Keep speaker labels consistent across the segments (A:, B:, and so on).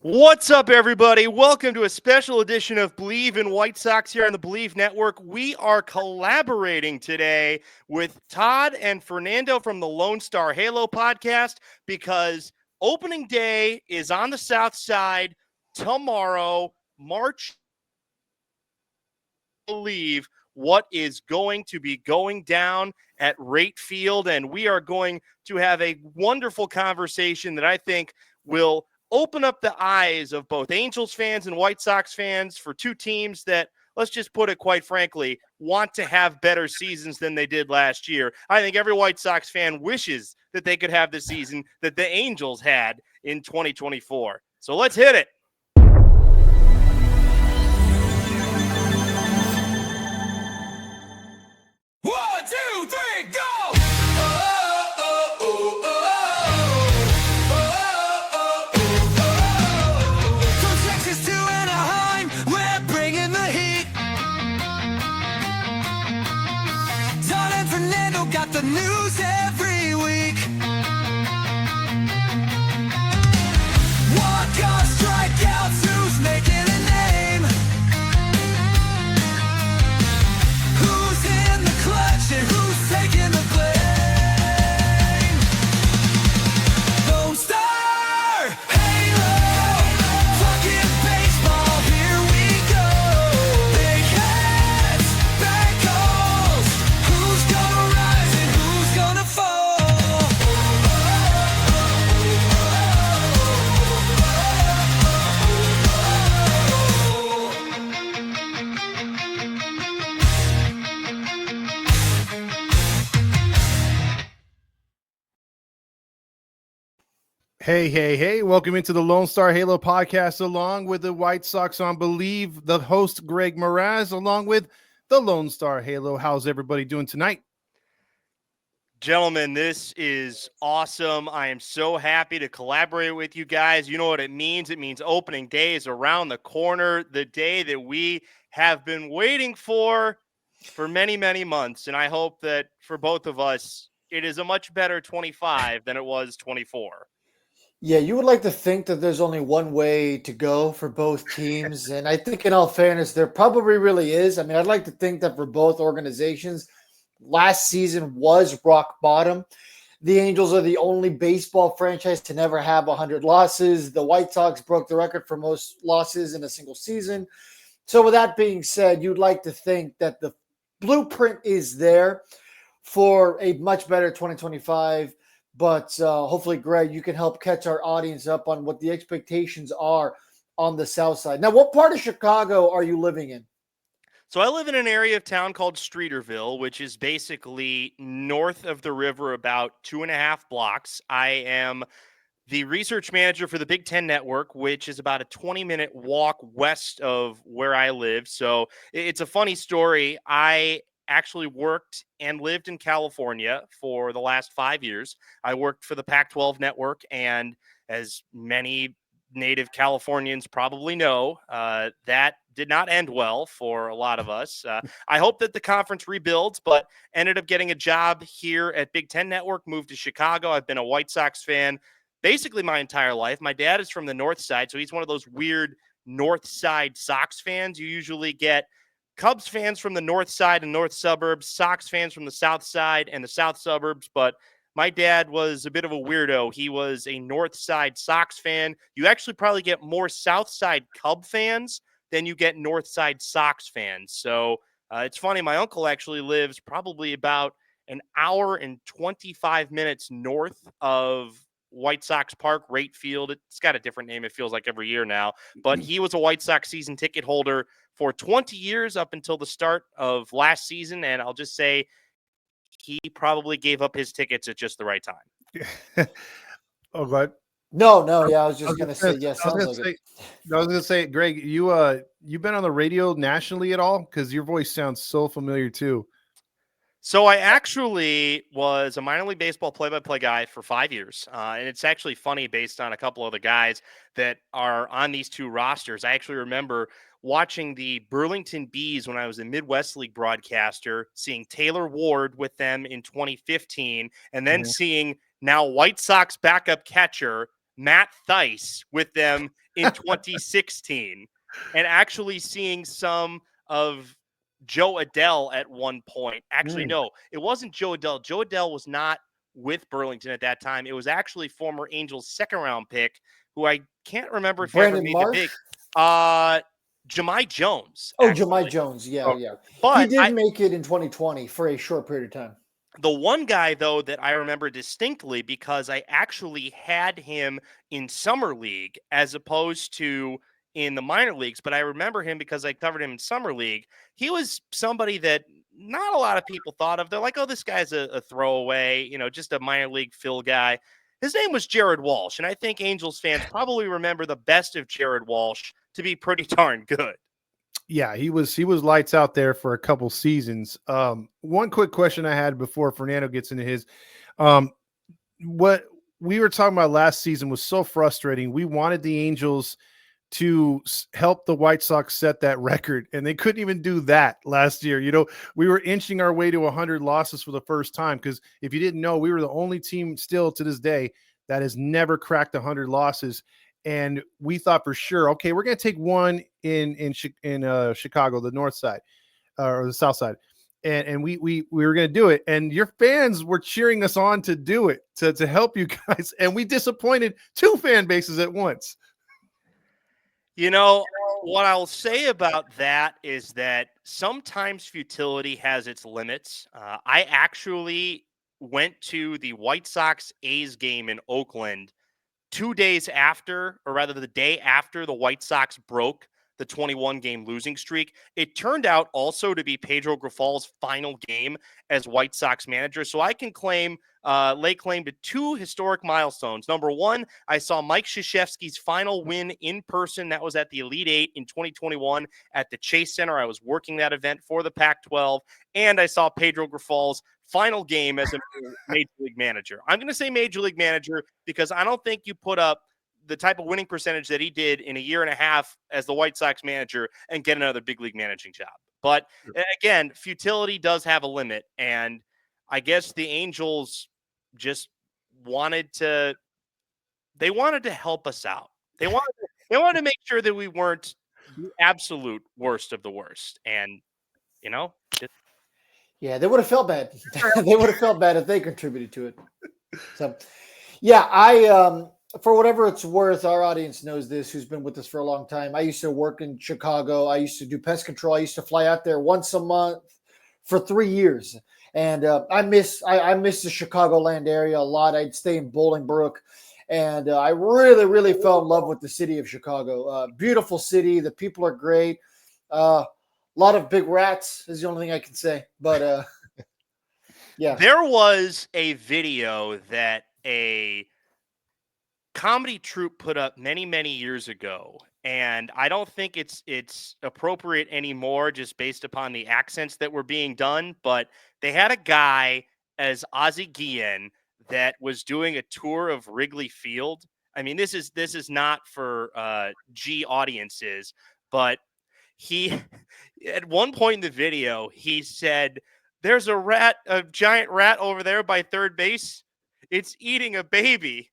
A: What's up, everybody? Welcome to a special edition of Believe in White Sox here on the Believe Network. We are collaborating today with Todd and Fernando from the Lone Star Halo podcast because opening day is on the South Side tomorrow, March. Believe what is going to be going down at Rate Field, and we are going to have a wonderful conversation that I think will open up the eyes of both Angels fans and White Sox fans for two teams that, let's just put it quite frankly, want to have better seasons than they did last year. I think every White Sox fan wishes that they could have the season that the Angels had in 2024. So let's hit it.
B: One, two, three, go! From Texas to Anaheim, we're bringing the heat. Don and Fernando got the news every week. Walk-off strikeouts, who's making a name? Who's in the clutch and who's taking the blame? Lone Star Halo, talking baseball, here we go. Big hats, bad calls, who's gonna rise and who's gonna fall?
C: Hey. Welcome into the Lone Star Halo podcast along with the White Sox on Believe, the host Greg Mroz, along with the Lone Star Halo. How's everybody doing tonight?
A: Gentlemen, this is awesome. I am so happy to collaborate with you guys. You know what it means? It means opening day is around the corner, the day that we have been waiting for many, many months. And I hope that for both of us, it is a much better 25 than it was 24.
D: Yeah, you would like to think that there's only one way to go for both teams. And I think, in all fairness, there probably really is. I mean, I'd like to think that for both organizations, last season was rock bottom. The Angels are the only baseball franchise to never have 100 losses. The White Sox broke the record for most losses in a single season. So, with that being said, you'd like to think that the blueprint is there for a much better 2025. But hopefully, Greg, you can help catch our audience up on what the expectations are on the South Side. Now, what part of Chicago are you living in?
A: So I live in an area of town called Streeterville, which is basically north of the river, about 2.5 blocks. I am the research manager for the Big Ten Network, which is about a 20-minute walk west of where I live. So it's a funny story. I actually worked and lived in California for the last 5 years. I worked for the Pac-12 Network, and as many native Californians probably know, that did not end well for a lot of us. I hope that the conference rebuilds, but ended up getting a job here at Big Ten Network, moved to Chicago. I've been a White Sox fan basically my entire life. My dad is from the North Side, so he's one of those weird North Side Sox fans. You usually get Cubs fans from the North Side and North Suburbs, Sox fans from the South Side and the South Suburbs, but my dad was a bit of a weirdo. He was a North Side Sox fan. You actually probably get more South Side Cub fans than you get North Side Sox fans. So it's funny. My uncle actually lives probably about an hour and 25 minutes north of White Sox Park, Rate Field. It's got a different name, it feels like, every year now. But he was a White Sox season ticket holder for 20 years up until the start of last season. And I'll just say he probably gave up his tickets at just the right time.
C: Oh, but
D: No, yeah, I was just gonna say yes.
C: I was gonna say, Greg, you've been on the radio nationally at all? Because your voice sounds so familiar too.
A: So I actually was a minor league baseball play-by-play guy for 5 years. And it's actually funny based on a couple of the guys that are on these two rosters. I actually remember watching the Burlington Bees when I was a Midwest League broadcaster, seeing Taylor Ward with them in 2015, and then seeing now White Sox backup catcher Matt Theis with them in 2016 and actually seeing some of Joe Adell at one point. Actually, no, it wasn't Joe Adell. Joe Adell was not with Burlington at that time. It was actually former Angels second round pick who I can't remember if he ever
D: Brandon
A: made
D: Marsh?
A: the big Jahmai Jones.
D: Oh,
A: Actually.
D: Jahmai Jones. Yeah,
C: Okay.
D: yeah.
A: But
D: He did make it in 2020 for a short period of time.
A: the one guy, though, that I remember distinctly because I actually had him in summer league as opposed to in the minor leagues, but I remember him because I covered him in summer league. He was somebody that not a lot of people thought of. They're like, oh, this guy's a throwaway, just a minor league fill guy. His name was Jared Walsh, and I think Angels fans probably remember the best of Jared Walsh to be pretty darn good.
C: Yeah, he was lights out there for a couple seasons. One quick question I had before Fernando gets into his, what we were talking about last season was so frustrating. We wanted the Angels to help the White Sox set that record, and they couldn't even do that last year. We were inching our way to 100 losses for the first time because if you didn't know, we were the only team still to this day that has never cracked 100 losses. And we thought for sure, okay, we're going to take one in Chicago, the north side or the south side. And we were going to do it. And your fans were cheering us on to do it, to help you guys. And we disappointed two fan bases at once.
A: What I'll say about that is that sometimes futility has its limits. I actually went to the White Sox A's game in Oakland 2 days after, or rather the day after the White Sox broke the 21-game losing streak. It turned out also to be Pedro Grifal's final game as White Sox manager. So I can lay claim to two historic milestones. Number one, I saw Mike Krzyzewski's final win in person. That was at the Elite Eight in 2021 at the Chase Center. I was working that event for the Pac-12, and I saw Pedro Grifal's final game as a major league manager. I'm going to say major league manager because I don't think you put up the type of winning percentage that he did in a year and a half as the White Sox manager and get another big league managing job. But again, futility does have a limit. And I guess the Angels just wanted to help us out. They wanted to make sure that we weren't the absolute worst of the worst. And,
D: yeah, they would have felt bad. They would have felt bad if they contributed to it. So, yeah, I for whatever it's worth, our audience knows this, who's been with us for a long time. I used to work in Chicago. I used to do pest control. I used to fly out there once a month for 3 years. And I miss the Chicagoland area a lot. I'd stay in Bolingbrook. And I really, really fell in love with the city of Chicago. Beautiful city. The people are great. A lot of big rats is the only thing I can say. But, yeah.
A: There was a video that a comedy troupe put up many, many years ago, and I don't think it's appropriate anymore just based upon the accents that were being done, but they had a guy as Ozzie Guillen that was doing a tour of Wrigley Field. I mean, this is not for G audiences, but he at one point in the video, he said, "There's a giant rat over there by third base. It's eating a baby,"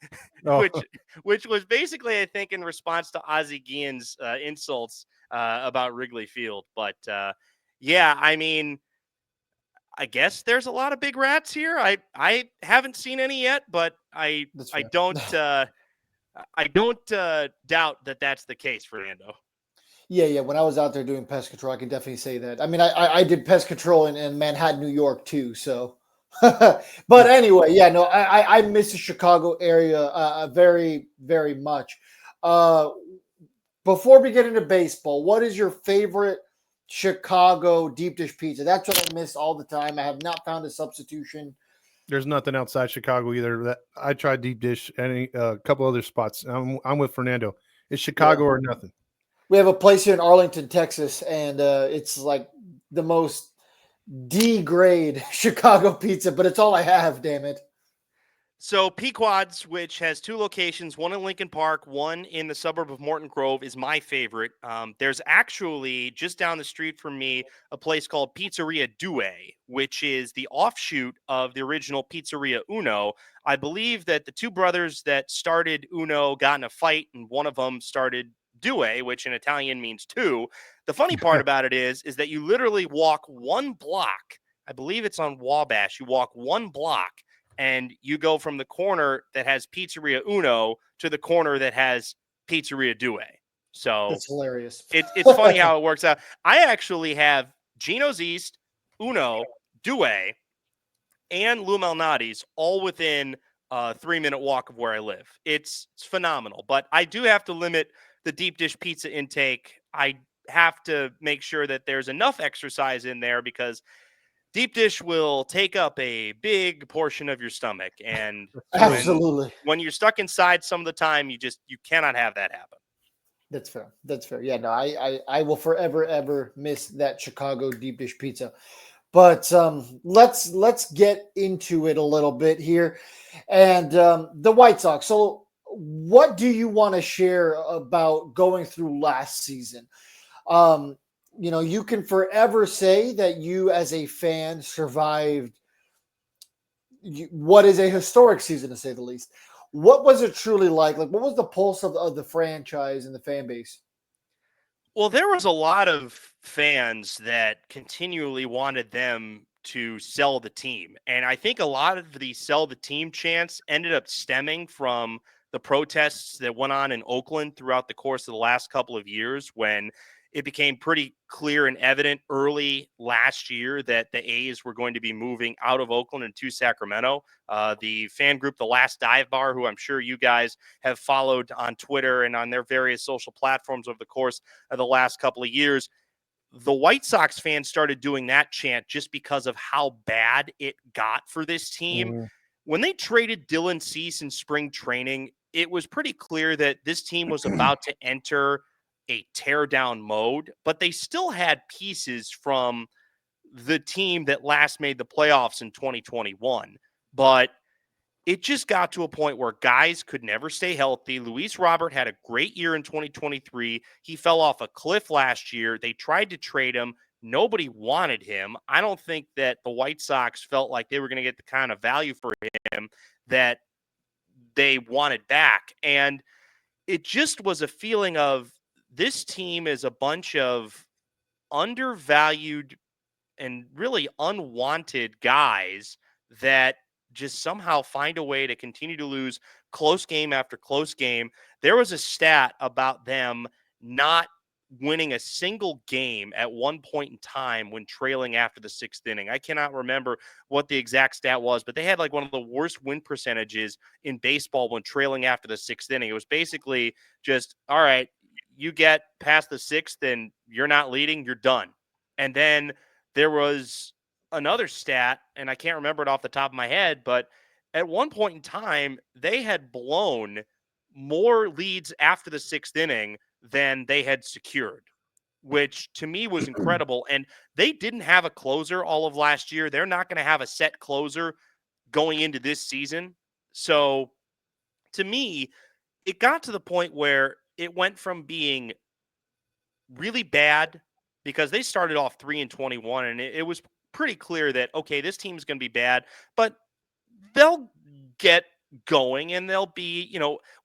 A: which was basically, I think, in response to Ozzie Guillen's insults about Wrigley Field. But yeah, I mean, I guess there's a lot of big rats here. I haven't seen any yet, but I don't doubt that that's the case, Fernando.
D: Yeah. When I was out there doing pest control, I can definitely say that. I mean, I did pest control in Manhattan, New York, too. So. But anyway, yeah, no, I miss the Chicago area very, very much. Before we get into baseball, what is your favorite Chicago deep dish pizza? That's what I miss all the time. I have not found a substitution.
C: There's nothing outside Chicago either. That I tried deep dish and a couple other spots. I'm with Fernando. It's Chicago or nothing.
D: We have a place here in Arlington, Texas, and it's like the most D-grade Chicago pizza, but it's all I have, damn it.
A: So Pequod's, which has two locations, one in Lincoln Park, one in the suburb of Morton Grove, is my favorite. There's actually just down the street from me a place called Pizzeria Due, which is the offshoot of the original Pizzeria Uno. I believe that the two brothers that started Uno got in a fight, and one of them started Due, which in Italian means two. The funny part about it is that you literally walk one block. I believe it's on Wabash. You walk one block and you go from the corner that has Pizzeria Uno to the corner that has Pizzeria Due. So
D: That's hilarious.
A: it's funny how it works out. I actually have Gino's East, Uno, Due, and Lou Malnati's all within a 3-minute walk of where I live. It's phenomenal, but I do have to limit the deep dish pizza intake. I have to make sure that there's enough exercise in there because deep dish will take up a big portion of your stomach, and
D: Absolutely.
A: when you're stuck inside some of the time, you cannot have that happen.
D: That's fair. That's fair. Yeah, no, I will forever ever miss that Chicago deep dish pizza. But let's get into it a little bit here, and the White Sox. So, what do you want to share about going through last season? You can forever say that you, as a fan, survived what is a historic season, to say the least. What was it truly like? Like, what was the pulse of the franchise and the fan base?
A: Well, there was a lot of fans that continually wanted them to sell the team. And I think a lot of the sell the team chants ended up stemming from the protests that went on in Oakland throughout the course of the last couple of years when it became pretty clear and evident early last year that the A's were going to be moving out of Oakland and to Sacramento. The fan group, The Last Dive Bar, who I'm sure you guys have followed on Twitter and on their various social platforms over the course of the last couple of years, the White Sox fans started doing that chant just because of how bad it got for this team. When they traded Dylan Cease in spring training, it was pretty clear that this team was about to enter a tear down mode, but they still had pieces from the team that last made the playoffs in 2021. But it just got to a point where guys could never stay healthy. Luis Robert had a great year in 2023. He fell off a cliff last year. They tried to trade him. Nobody wanted him. I don't think that the White Sox felt like they were going to get the kind of value for him that they wanted back. And it just was a feeling of this team is a bunch of undervalued and really unwanted guys that just somehow find a way to continue to lose close game after close game. There was a stat about them not winning a single game at one point in time when trailing after the sixth inning. I cannot remember what the exact stat was, but they had like one of the worst win percentages in baseball when trailing after the sixth inning. It was basically just, all right, you get past the sixth and you're not leading, you're done. And then there was another stat, and I can't remember it off the top of my head, but at one point in time, they had blown more leads after the sixth inning than they had secured, which to me was incredible. And they didn't have a closer all of last year. They're not going to have a set closer going into this season. So to me, it got to the point where it went from being really bad because they started off 3-21, and it was pretty clear that, okay, this team's going to be bad, but they'll get going and they'll be,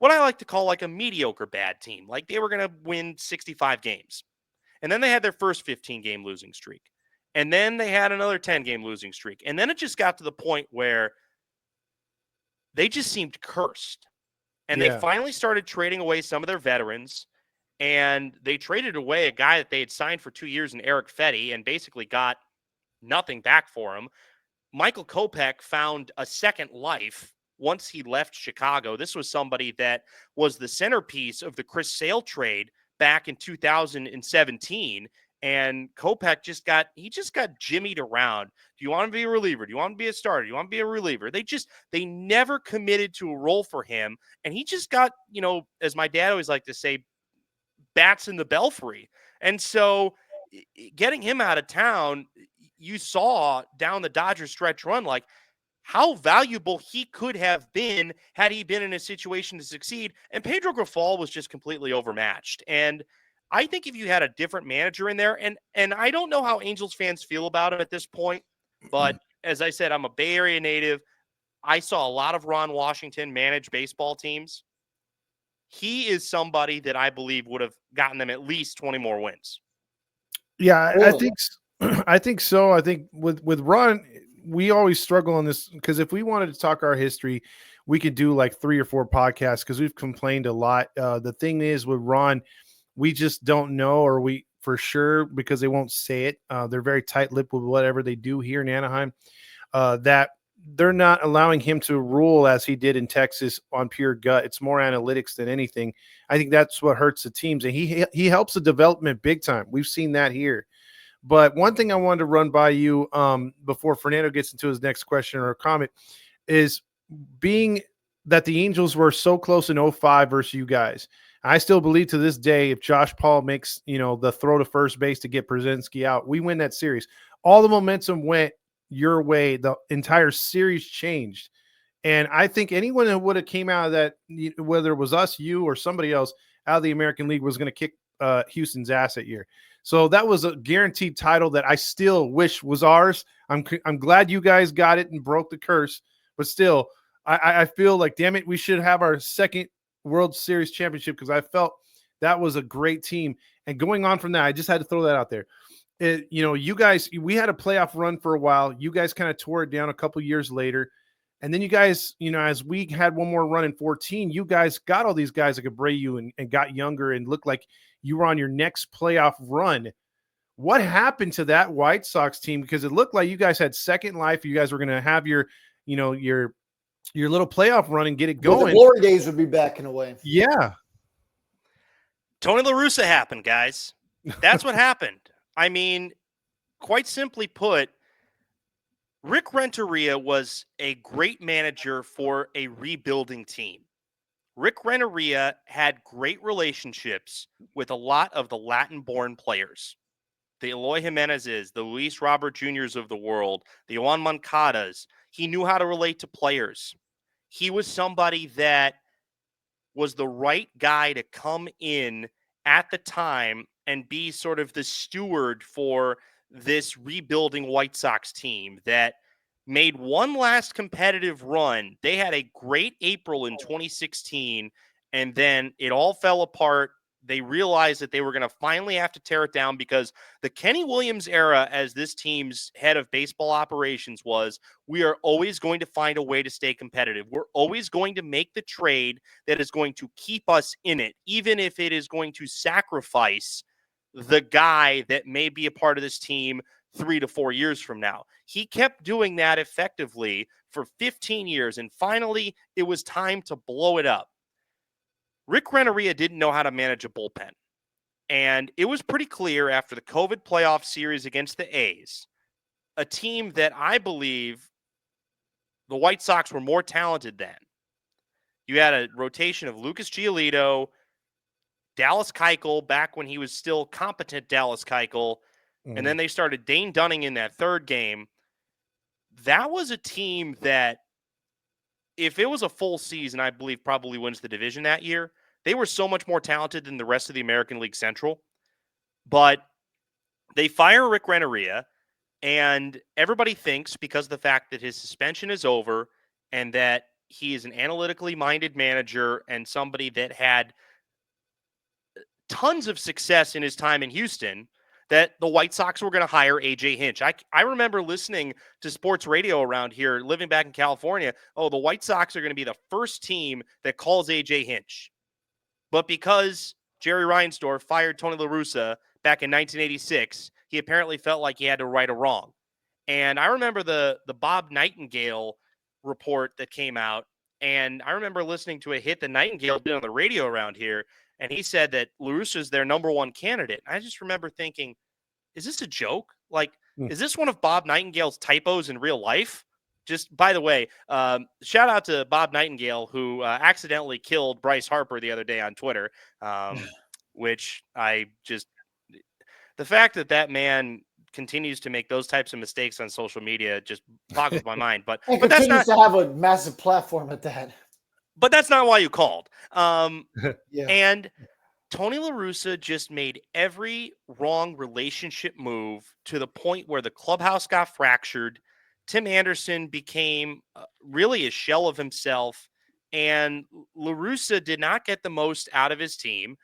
A: what I like to call like a mediocre bad team. Like they were going to win 65 games. And then they had their first 15-game losing streak. And then they had another 10-game losing streak. And then it just got to the point where they just seemed cursed. And they finally started trading away some of their veterans. And they traded away a guy that they had signed for 2 years in Eric Fetty and basically got nothing back for him. Michael Kopech found a second life once he left Chicago. This was somebody that was the centerpiece of the Chris Sale trade back in 2017. And Kopech just got jimmied around. Do you want to be a reliever? Do you want to be a starter? Do you want to be a reliever? They never committed to a role for him. And he just got, as my dad always liked to say, bats in the belfry. And so getting him out of town, you saw down the Dodgers stretch run, like how valuable he could have been had he been in a situation to succeed. And Pedro Grafal was just completely overmatched. And I think if you had a different manager in there, and I don't know how Angels fans feel about him at this point, but as I said, I'm a Bay Area native. I saw a lot of Ron Washington manage baseball teams. He is somebody that I believe would have gotten them at least 20 more wins.
C: Yeah, I
D: Really?
C: think I think so. I think with Ron, we always struggle on this because if we wanted to talk our history, we could do like 3 or 4 podcasts because we've complained a lot. The thing is with Ron, we just don't know, or we for sure because they won't say it. They're very tight-lipped with whatever they do here in Anaheim. That they're not allowing him to rule as he did in Texas on pure gut. It's more analytics than anything. I think that's what hurts the teams, and he helps the development big time. We've seen that here. But one thing I wanted to run by you before Fernando gets into his next question or comment is being that the Angels were so close in 05 versus you guys. I still believe to this day, if Josh Paul makes, the throw to first base to get Brzezinski out, we win that series. All the momentum went your way. The entire series changed. And I think anyone that would have came out of that, whether it was us, you, or somebody else out of the American League was going to kick Houston's ass that year. So that was a guaranteed title that I still wish was ours. I'm glad you guys got it and broke the curse, but still, I feel like, damn it, we should have our second World Series championship because I felt that was a great team. And going on from that, I just had to throw that out there. You guys, we had a playoff run for a while. You guys kind of tore it down a couple years later. And then you guys, as we had one more run in 14, you guys got all these guys like Abreu and got younger and looked like you were on your next playoff run. What happened to that White Sox team? Because it looked like you guys had second life. You guys were going to have your little playoff run and get it going.
D: Well, the glory days would be back in a way.
C: Yeah.
A: Tony La Russa happened, guys. That's what happened. I mean, quite simply put, Rick Renteria was a great manager for a rebuilding team. Rick Renteria had great relationships with a lot of the Latin-born players. The Eloy Jimenezes, the Luis Robert Jr.'s of the world, the Juan Moncadas. He knew how to relate to players. He was somebody that was the right guy to come in at the time and be sort of the steward for this rebuilding White Sox team that made one last competitive run. They had a great April in 2016, and then it all fell apart. They realized that they were going to finally have to tear it down because the Kenny Williams era as this team's head of baseball operations was, we are always going to find a way to stay competitive. We're always going to make the trade that is going to keep us in it, even if it is going to sacrifice the guy that may be a part of this team 3 to 4 years from now. He kept doing that effectively for 15 years, and finally it was time to blow it up. Rick Renteria didn't know how to manage a bullpen, and it was pretty clear after the COVID playoff series against the A's, a team that I believe the White Sox were more talented than. You had a rotation of Lucas Giolito, Dallas Keuchel back when he was still competent Dallas Keuchel, and then they started Dane Dunning in that third game. That was a team that, if it was a full season, I believe probably wins the division that year. They were so much more talented than the rest of the American League Central. But they fire Rick Renteria, and everybody thinks because of the fact that his suspension is over and that he is an analytically minded manager and somebody that had tons of success in his time in Houston, that the White Sox were going to hire A.J. Hinch. I remember listening to sports radio around here, living back in California. Oh, the White Sox are going to be the first team that calls A.J. Hinch. But because Jerry Reinsdorf fired Tony La Russa back in 1986, he apparently felt like he had to right a wrong. And I remember the Bob Nightingale report that came out, and I remember listening to a hit that Nightingale did on the radio around here, and he said that La Russa's their number one candidate. I just remember thinking, is this a joke? Like, is this one of Bob Nightingale's typos in real life? Just, by the way, shout out to Bob Nightingale, who accidentally killed Bryce Harper the other day on Twitter, which the fact that man continues to make those types of mistakes on social media just boggles my mind. But
D: And
A: that's
D: continues
A: not
D: to have a massive platform at that.
A: why you called.
D: Yeah.
A: And Tony La Russa just made every wrong relationship move to the point where the clubhouse got fractured. Tim Anderson became really a shell of himself, and La Russa did not get the most out of his team.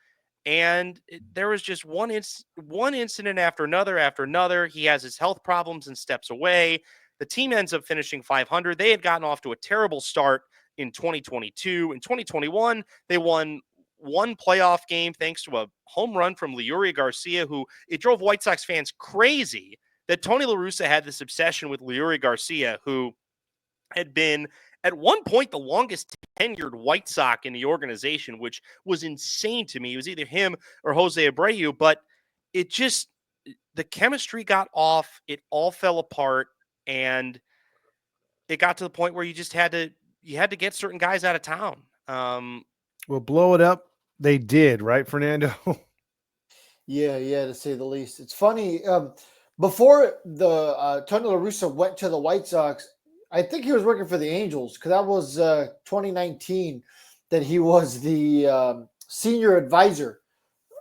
A: And there was just one incident after another. He has his health problems and steps away. The team ends up finishing 500. They had gotten off to a terrible start in 2022. In 2021, they won one playoff game thanks to a home run from Leury Garcia, who it drove White Sox fans crazy that Tony La Russa had this obsession with Leury Garcia, who had been at one point the longest tenured White Sox in the organization, which was insane to me. It was either him or Jose Abreu, but it just, the chemistry got off. It all fell apart, and it got to the point where you had to get certain guys out of town.
C: Well, blow it up. They did, right, Fernando?
D: Yeah, to say the least. It's funny. Before the Tony La Russa went to the White Sox, I think he was working for the Angels because that was 2019 that he was the senior advisor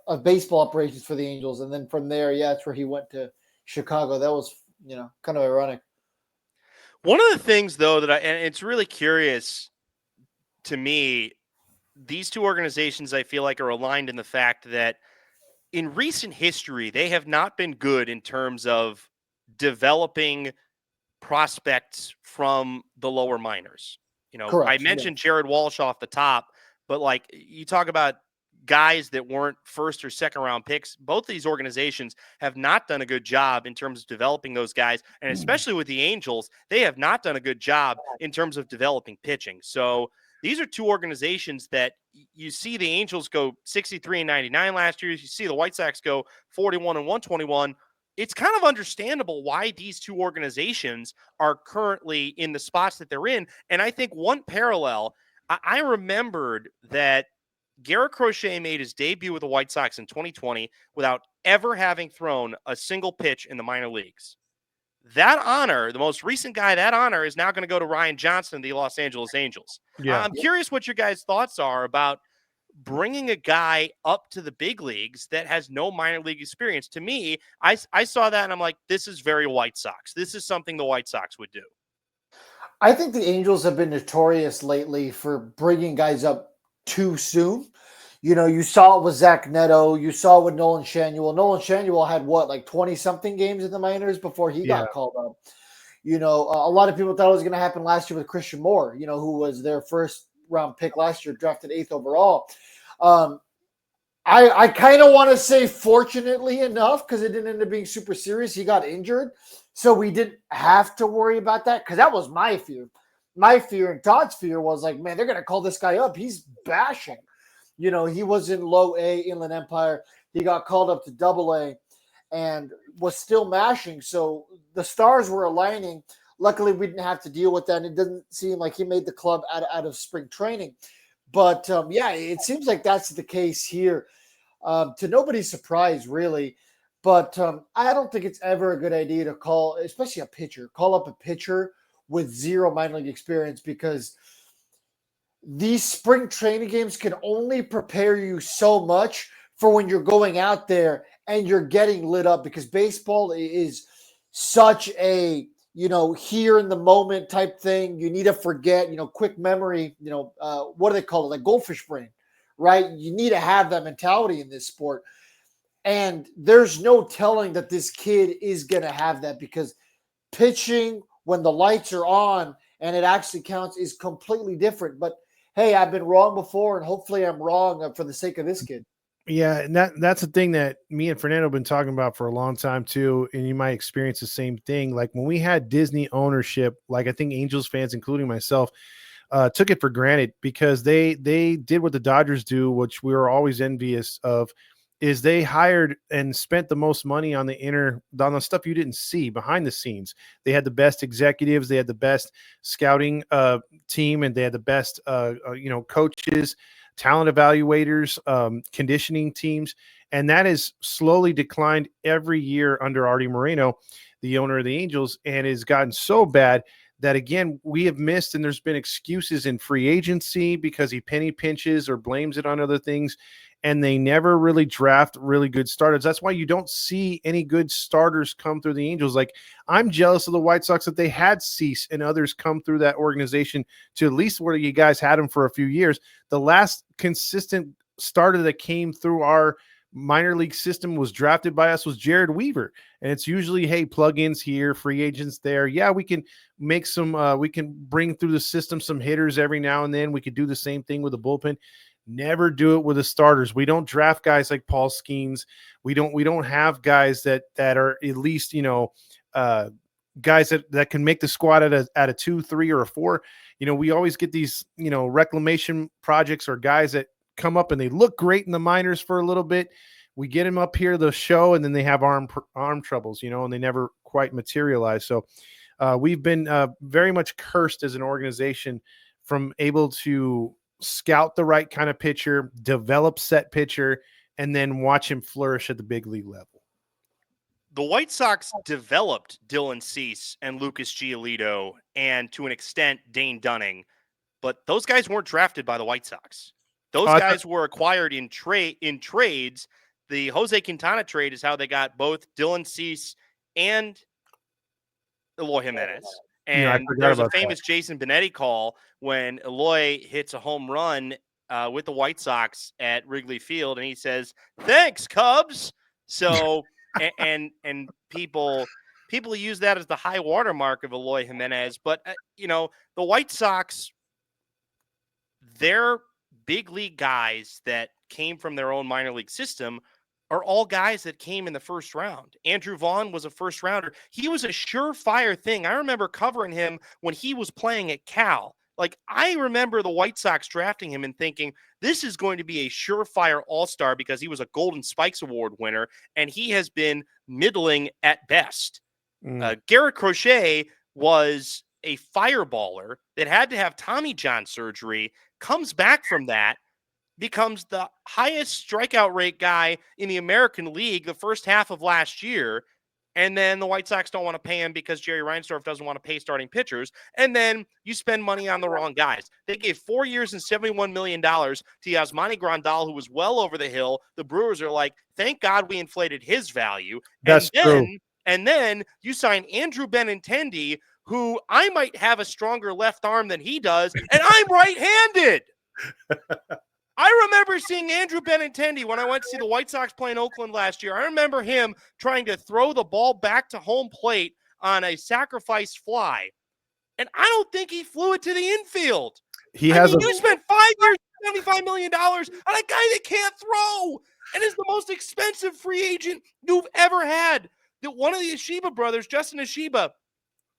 D: of baseball operations for the Angels. And then from there, that's where he went to Chicago. That was, kind of ironic.
A: One of the things, though, and it's really curious to me, these two organizations, I feel like, are aligned in the fact that in recent history, they have not been good in terms of developing prospects from the lower minors.
D: Correct,
A: I mentioned Jared Walsh off the top, but like you talk about guys that weren't first or second round picks, both of these organizations have not done a good job in terms of developing those guys. And especially with the Angels, they have not done a good job in terms of developing pitching. So these are two organizations that you see the Angels go 63 and 99 last year. You see the White Sox go 41 and 121. It's kind of understandable why these two organizations are currently in the spots that they're in. And I think one parallel, I remembered that Garrett Crochet made his debut with the White Sox in 2020 without ever having thrown a single pitch in the minor leagues. That honor, the most recent guy, that honor is now going to go to Ryan Johnson, the Los Angeles Angels.
C: Yeah.
A: I'm curious what your guys' thoughts are about bringing a guy up to the big leagues that has no minor league experience. To me, I saw that and I'm like, this is very White Sox. This is something the White Sox would do.
D: I think the Angels have been notorious lately for bringing guys up too soon. You saw it with Zach Neto. You saw it with Nolan Schanuel. Nolan Schanuel had 20-something games in the minors before he got called up. A lot of people thought it was going to happen last year with Christian Moore, who was their first round pick last year, drafted 8th overall. I kind of want to say fortunately enough, because it didn't end up being super serious. He got injured, so we didn't have to worry about that, because that was my fear. My fear and Todd's fear was like, man, they're going to call this guy up. He's bashing. He was in low A, Inland Empire. He got called up to double A and was still mashing. So the stars were aligning. Luckily, we didn't have to deal with that. And it doesn't seem like he made the club out of spring training. But, it seems like that's the case here. To nobody's surprise, really. But I don't think it's ever a good idea to call up a pitcher with zero minor league experience, because these spring training games can only prepare you so much for when you're going out there and you're getting lit up, because baseball is such a, here in the moment type thing. You need to forget, quick memory, what do they call it? Like goldfish brain, right? You need to have that mentality in this sport. And there's no telling that this kid is going to have that, because pitching when the lights are on and it actually counts is completely different. But hey, I've been wrong before, and hopefully I'm wrong for the sake of this kid.
C: Yeah, and that's the thing that me and Fernando have been talking about for a long time too, and you might experience the same thing. Like when we had Disney ownership, like I think Angels fans, including myself, took it for granted, because they did what the Dodgers do, which we were always envious of, is they hired and spent the most money on the stuff you didn't see behind the scenes. They had the best executives, they had the best scouting team, and they had the best coaches talent evaluators, conditioning teams, and that has slowly declined every year under Artie Moreno, the owner of the Angels, and has gotten so bad that, again, we have missed, and there's been excuses in free agency because he penny pinches or blames it on other things, and they never really draft really good starters. That's why you don't see any good starters come through the Angels. Like, I'm jealous of the White Sox that they had Cease and others come through that organization to at least where you guys had them for a few years. The last consistent starter that came through our minor league system was drafted by us was Jared Weaver. And it's usually, hey, plugins here, free agents there. Yeah, we can make some, we can bring through the system some hitters every now and then. We could do the same thing with the bullpen. Never do it with the starters. We don't draft guys like Paul Skeens. We don't have guys that are at least, guys that can make the squad at a 2, 3, or a 4. We always get these, reclamation projects or guys that come up and they look great in the minors for a little bit. We get them up here, the show, and then they have arm troubles, and they never quite materialize. So we've been very much cursed as an organization from able to scout the right kind of pitcher, develop set pitcher, and then watch him flourish at the big league level.
A: The White Sox developed Dylan Cease and Lucas Giolito and, to an extent, Dane Dunning, but those guys weren't drafted by the White Sox. Those guys were acquired in trades. The Jose Quintana trade is how they got both Dylan Cease and Eloy Jimenez. And there's a famous Jason Benetti call when Eloy hits a home run with the White Sox at Wrigley Field, and he says, "Thanks, Cubs." So, and people use that as the high watermark of Eloy Jimenez. But the White Sox, their big league guys that came from their own minor league system are all guys that came in the first round. Andrew Vaughn was a first rounder. He was a surefire thing. I remember covering him when he was playing at Cal. Like, I remember the White Sox drafting him and thinking, this is going to be a surefire all-star because he was a Golden Spikes Award winner, and he has been middling at best. Garrett Crochet was a fireballer that had to have Tommy John surgery, comes back from that, becomes the highest strikeout rate guy in the American League the first half of last year, and then the White Sox don't want to pay him because Jerry Reinsdorf doesn't want to pay starting pitchers, and then you spend money on the wrong guys. They gave 4 years and $71 million to Yasmani Grandal, who was well over the hill. The Brewers are like, thank God we inflated his value.
C: That's true.
A: And then you sign Andrew Benintendi, who I might have a stronger left arm than he does, and I'm right-handed. I remember seeing Andrew Benintendi when I went to see the White Sox play in Oakland last year. I remember him trying to throw the ball back to home plate on a sacrifice fly. And I don't think he flew it to the infield. You spent 5 years, $75 million on a guy that can't throw and is the most expensive free agent you've ever had. That one of the Ashiba brothers, Justin Ashiba,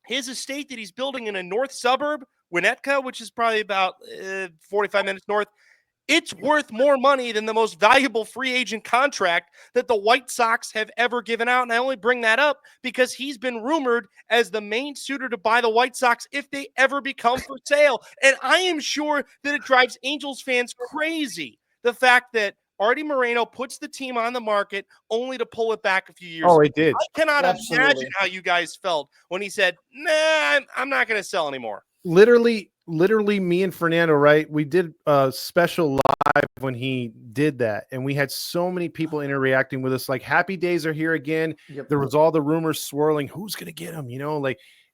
A: his estate that he's building in a north suburb, Winnetka, which is probably about 45 minutes north, it's worth more money than the most valuable free agent contract that the White Sox have ever given out. And I only bring that up because he's been rumored as the main suitor to buy the White Sox if they ever become for sale. And I am sure that it drives Angels fans crazy, the fact that Artie Moreno puts the team on the market only to pull it back a few years
C: ago. It did.
A: I cannot imagine how you guys felt when he said, nah, I'm not going to sell anymore.
C: Literally, me and Fernando, right? We did a special live when he did that, and we had so many people interacting with us. Like, happy days are here again. Yep. There was all the rumors swirling. Who's gonna get him?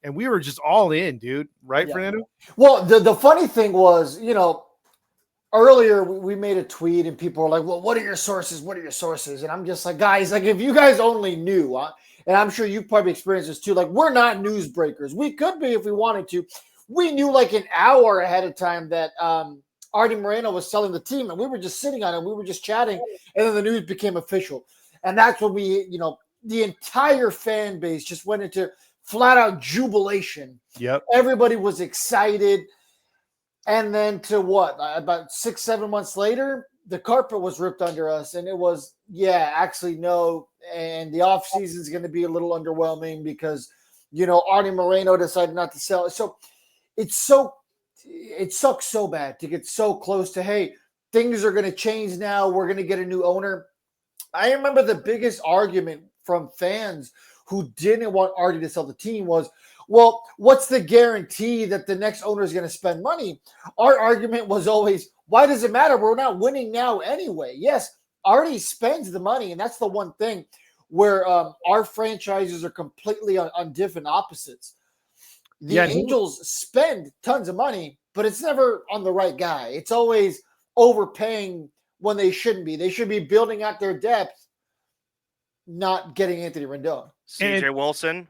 C: And we were just all in, dude. Right, Fernando?
D: Well, the funny thing was, earlier we made a tweet, and people were like, "Well, what are your sources? What are your sources?" And I'm just like, guys, like, if you guys only knew, and I'm sure you've probably experienced this too. Like, we're not newsbreakers. We could be if we wanted to. We knew like an hour ahead of time that Artie Moreno was selling the team, and we were just sitting on it. We were just chatting, and then the news became official. And that's when we, the entire fan base just went into flat out jubilation.
C: Yep.
D: Everybody was excited. And then to what? About 6-7 months later, the carpet was ripped under us, and it was, actually no. And the offseason is going to be a little underwhelming because, Artie Moreno decided not to sell it. So, it sucks so bad to get so close to, hey, things are going to change now. We're going to get a new owner. I remember the biggest argument from fans who didn't want Artie to sell the team was, well, what's the guarantee that the next owner is going to spend money? Our argument was always, why does it matter? We're not winning now anyway. Yes, Artie spends the money, and that's the one thing where our franchises are completely on different opposites. The Angels spend tons of money, but it's never on the right guy. It's always overpaying when they shouldn't be. They should be building out their depth, not getting Anthony Rendon.
A: CJ Wilson,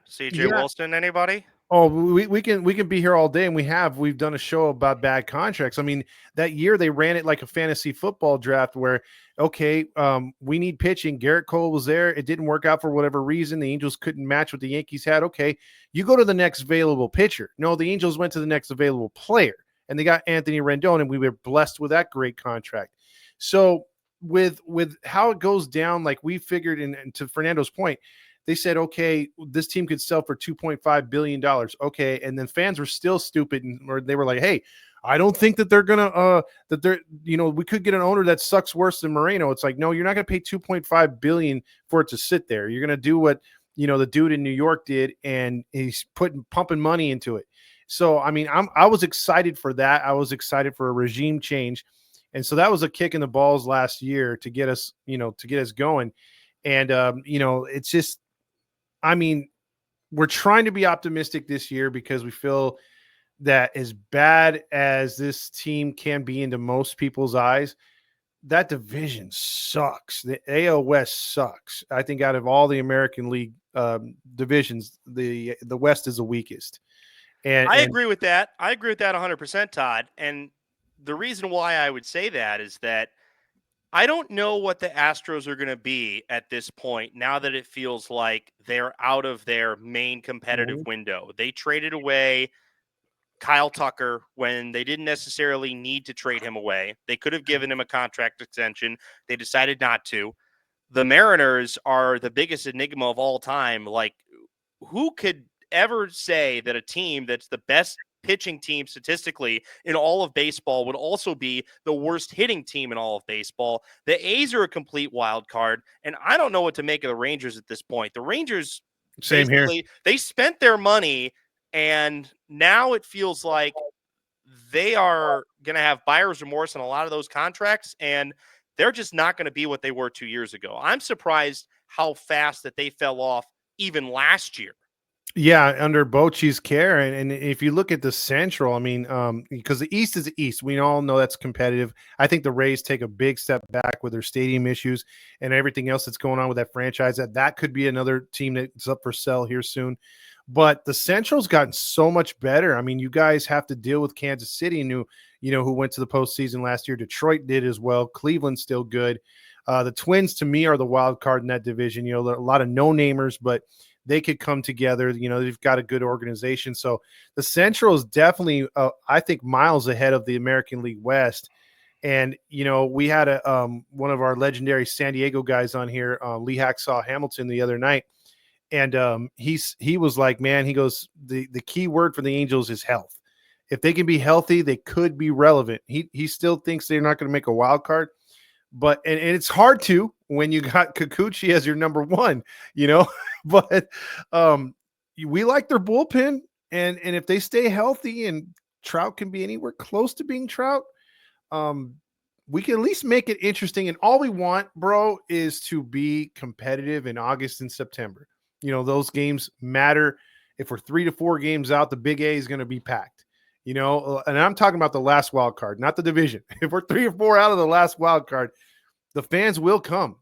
A: anybody?
C: Oh, we can be here all day, and we've done a show about bad contracts. I mean, that year they ran it like a fantasy football draft where, okay, we need pitching. Garrett Cole was there. It didn't work out for whatever reason. The Angels couldn't match what the Yankees had. Okay, you go to the next available pitcher. No, the Angels went to the next available player, and they got Anthony Rendon, and we were blessed with that great contract. So with how it goes down, like we figured, and to Fernando's point, they said, okay, this team could sell for $2.5 billion. Okay. And then fans were still stupid. Or they were like, hey, I don't think that they're going to, we could get an owner that sucks worse than Moreno. It's like, no, you're not going to pay $2.5 billion for it to sit there. You're going to do what, the dude in New York did, and he's pumping money into it. So, I mean, I was excited for that. I was excited for a regime change. And so that was a kick in the balls last year to get us, going. And, it's just, I mean, we're trying to be optimistic this year because we feel that as bad as this team can be into most people's eyes, that division sucks. The AL West sucks. I think out of all the American League divisions, the West is the weakest. And
A: I agree with that. I agree with that 100%, Todd. And the reason why I would say that is that I don't know what the Astros are going to be at this point now that it feels like they're out of their main competitive window. They traded away Kyle Tucker when they didn't necessarily need to trade him away. They could have given him a contract extension. They decided not to. The Mariners are the biggest enigma of all time. Like, who could ever say that a team that's the best pitching team statistically in all of baseball would also be the worst hitting team in all of baseball? The A's are a complete wild card, and I don't know what to make of the Rangers at this point. The Rangers,
C: same here.
A: They spent their money, and now it feels like they are going to have buyer's remorse on a lot of those contracts, and they're just not going to be what they were 2 years ago. I'm surprised how fast that they fell off even last year.
C: Yeah, under Bochy's care. And if you look at the Central, I mean, because the East is the East. We all know that's competitive. I think the Rays take a big step back with their stadium issues and everything else that's going on with that franchise. That could be another team that's up for sale here soon. But the Central's gotten so much better. I mean, you guys have to deal with Kansas City, who went to the postseason last year. Detroit did as well. Cleveland's still good. The Twins, to me, are the wild card in that division. A lot of no-namers, but they could come together. They've got a good organization. So the Central is definitely, I think, miles ahead of the American League West. And, we had one of our legendary San Diego guys on here, Lee Hacksaw Hamilton, the other night. And he was like, man, he goes, the key word for the Angels is health. If they can be healthy, they could be relevant. He still thinks they're not going to make a wild card. But and it's hard to when you got Kikuchi as your number one, but we like their bullpen, and if they stay healthy and Trout can be anywhere close to being Trout, we can at least make it interesting. And all we want, bro, is to be competitive in August and September. Those games matter. If we're 3 to 4 games out, the Big A is going to be packed. And I'm talking about the last wild card, not the division. If we're 3 or 4 out of the last wild card, the fans will come.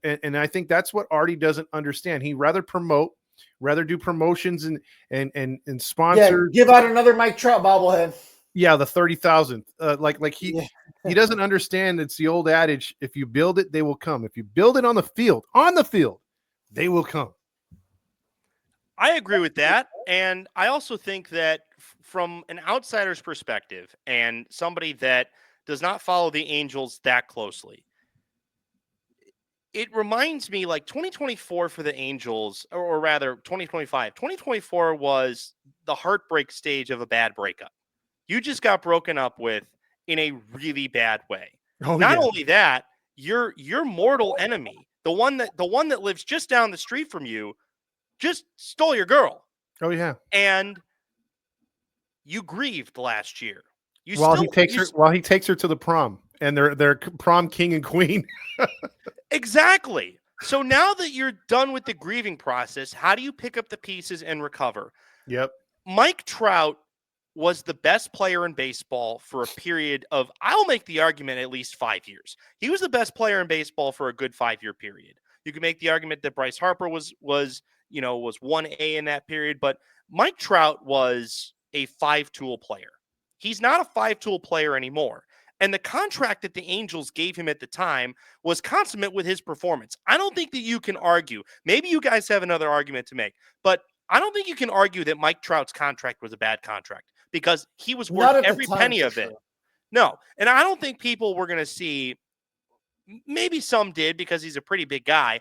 C: And I think that's what Artie doesn't understand. He rather do promotions and sponsors.
D: Yeah, give out another Mike Trout bobblehead.
C: Yeah, the 30,000. He doesn't understand. It's the old adage: if you build it, they will come. If you build it on the field, they will come.
A: I agree with that. And I also think that from an outsider's perspective and somebody that does not follow the Angels that closely, it reminds me like 2024 for the Angels, or rather 2025. 2024 was the heartbreak stage of a bad breakup. You just got broken up with in a really bad way.
C: Oh
A: Not
C: yeah.
A: only that, your mortal enemy, the one that lives just down the street from you, just stole your girl.
C: Oh yeah.
A: And you grieved last year. You
C: While he
A: still
C: takes
A: you
C: her while he takes her to the prom, and they're prom king and queen.
A: Exactly. So now that you're done with the grieving process, how do you pick up the pieces and recover?
C: Yep.
A: Mike Trout was the best player in baseball for a period of, I'll make the argument, at least 5 years. He was the best player in baseball for a good 5-year period. You can make the argument that Bryce Harper was 1A in that period, but Mike Trout was a 5-tool player. He's not a 5-tool player anymore. And the contract that the Angels gave him at the time was consummate with his performance. I don't think that you can argue. Maybe you guys have another argument to make, but I don't think you can argue that Mike Trout's contract was a bad contract because he was worth
D: Not at the
A: every
D: time,
A: penny
D: for
A: of it.
D: sure.
A: No. And I don't think people were going to see, maybe some did because he's a pretty big guy.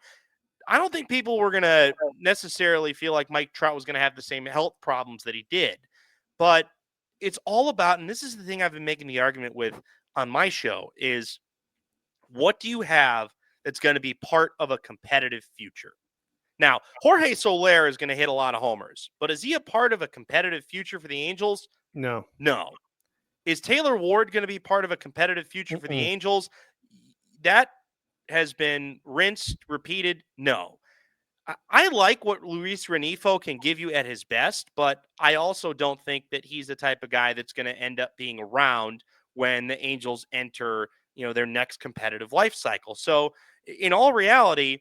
A: I don't think people were going to necessarily feel like Mike Trout was going to have the same health problems that he did. But it's all about, and this is the thing I've been making the argument with on my show, is what do you have that's going to be part of a competitive future? Now, Jorge Soler is going to hit a lot of homers, but is he a part of a competitive future for the Angels?
C: No.
A: No. Is Taylor Ward going to be part of a competitive future for the
C: Mm-mm.
A: Angels? That has been rinsed, repeated. No. I like what Luis Renifo can give you at his best, but I also don't think that he's the type of guy that's going to end up being around when the Angels enter, their next competitive life cycle. So, in all reality,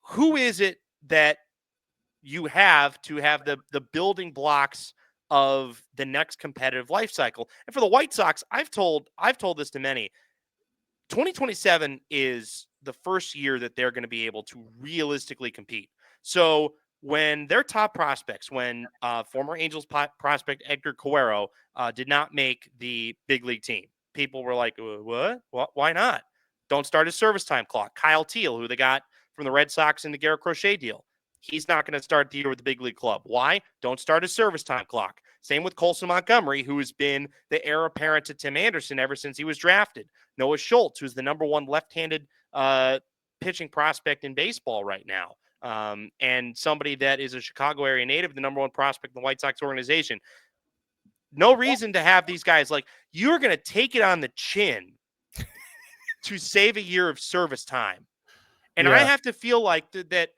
A: who is it that you have to have the building blocks of the next competitive life cycle? And for the White Sox, I've told this to many. 2027 is the first year that they're going to be able to realistically compete. So when their top prospects, when former Angels prospect Edgar Cuero did not make the big league team, people were like, what? Why not? Don't start a service time clock. Kyle Teal, who they got from the Red Sox in the Garrett Crochet deal, he's not going to start the year with the big league club. Why? Don't start a service time clock. Same with Colson Montgomery, who has been the heir apparent to Tim Anderson ever since he was drafted. Noah Schultz, who's the number one left-handed pitching prospect in baseball right now, and somebody that is a Chicago area native, the number one prospect in the White Sox organization. No reason to have these guys like, you're going to take it on the chin to save a year of service time. And I have to feel like that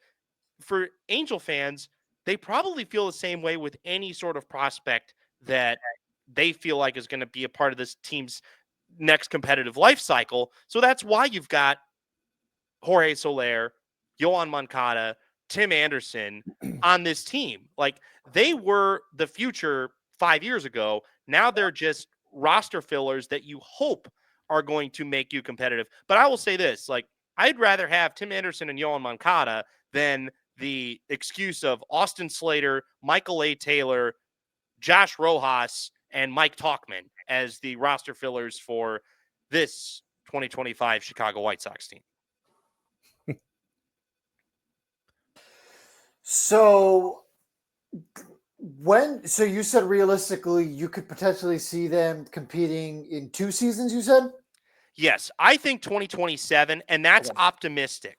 A: for Angel fans, they probably feel the same way with any sort of prospect that they feel like is going to be a part of this team's next competitive life cycle. So that's why you've got Jorge Soler, Yohan Moncada, Tim Anderson on this team. Like, they were the future 5 years ago. Now they're just roster fillers that you hope are going to make you competitive. But I will say this, like, I'd rather have Tim Anderson and Yohan Moncada than the excuse of Austin Slater, Michael A. Taylor, Josh Rojas, and Mike Tauchman as the roster fillers for this 2025 Chicago White Sox team.
D: So you said realistically you could potentially see them competing in 2 seasons, you said?
A: Yes, I think 2027, and that's optimistic.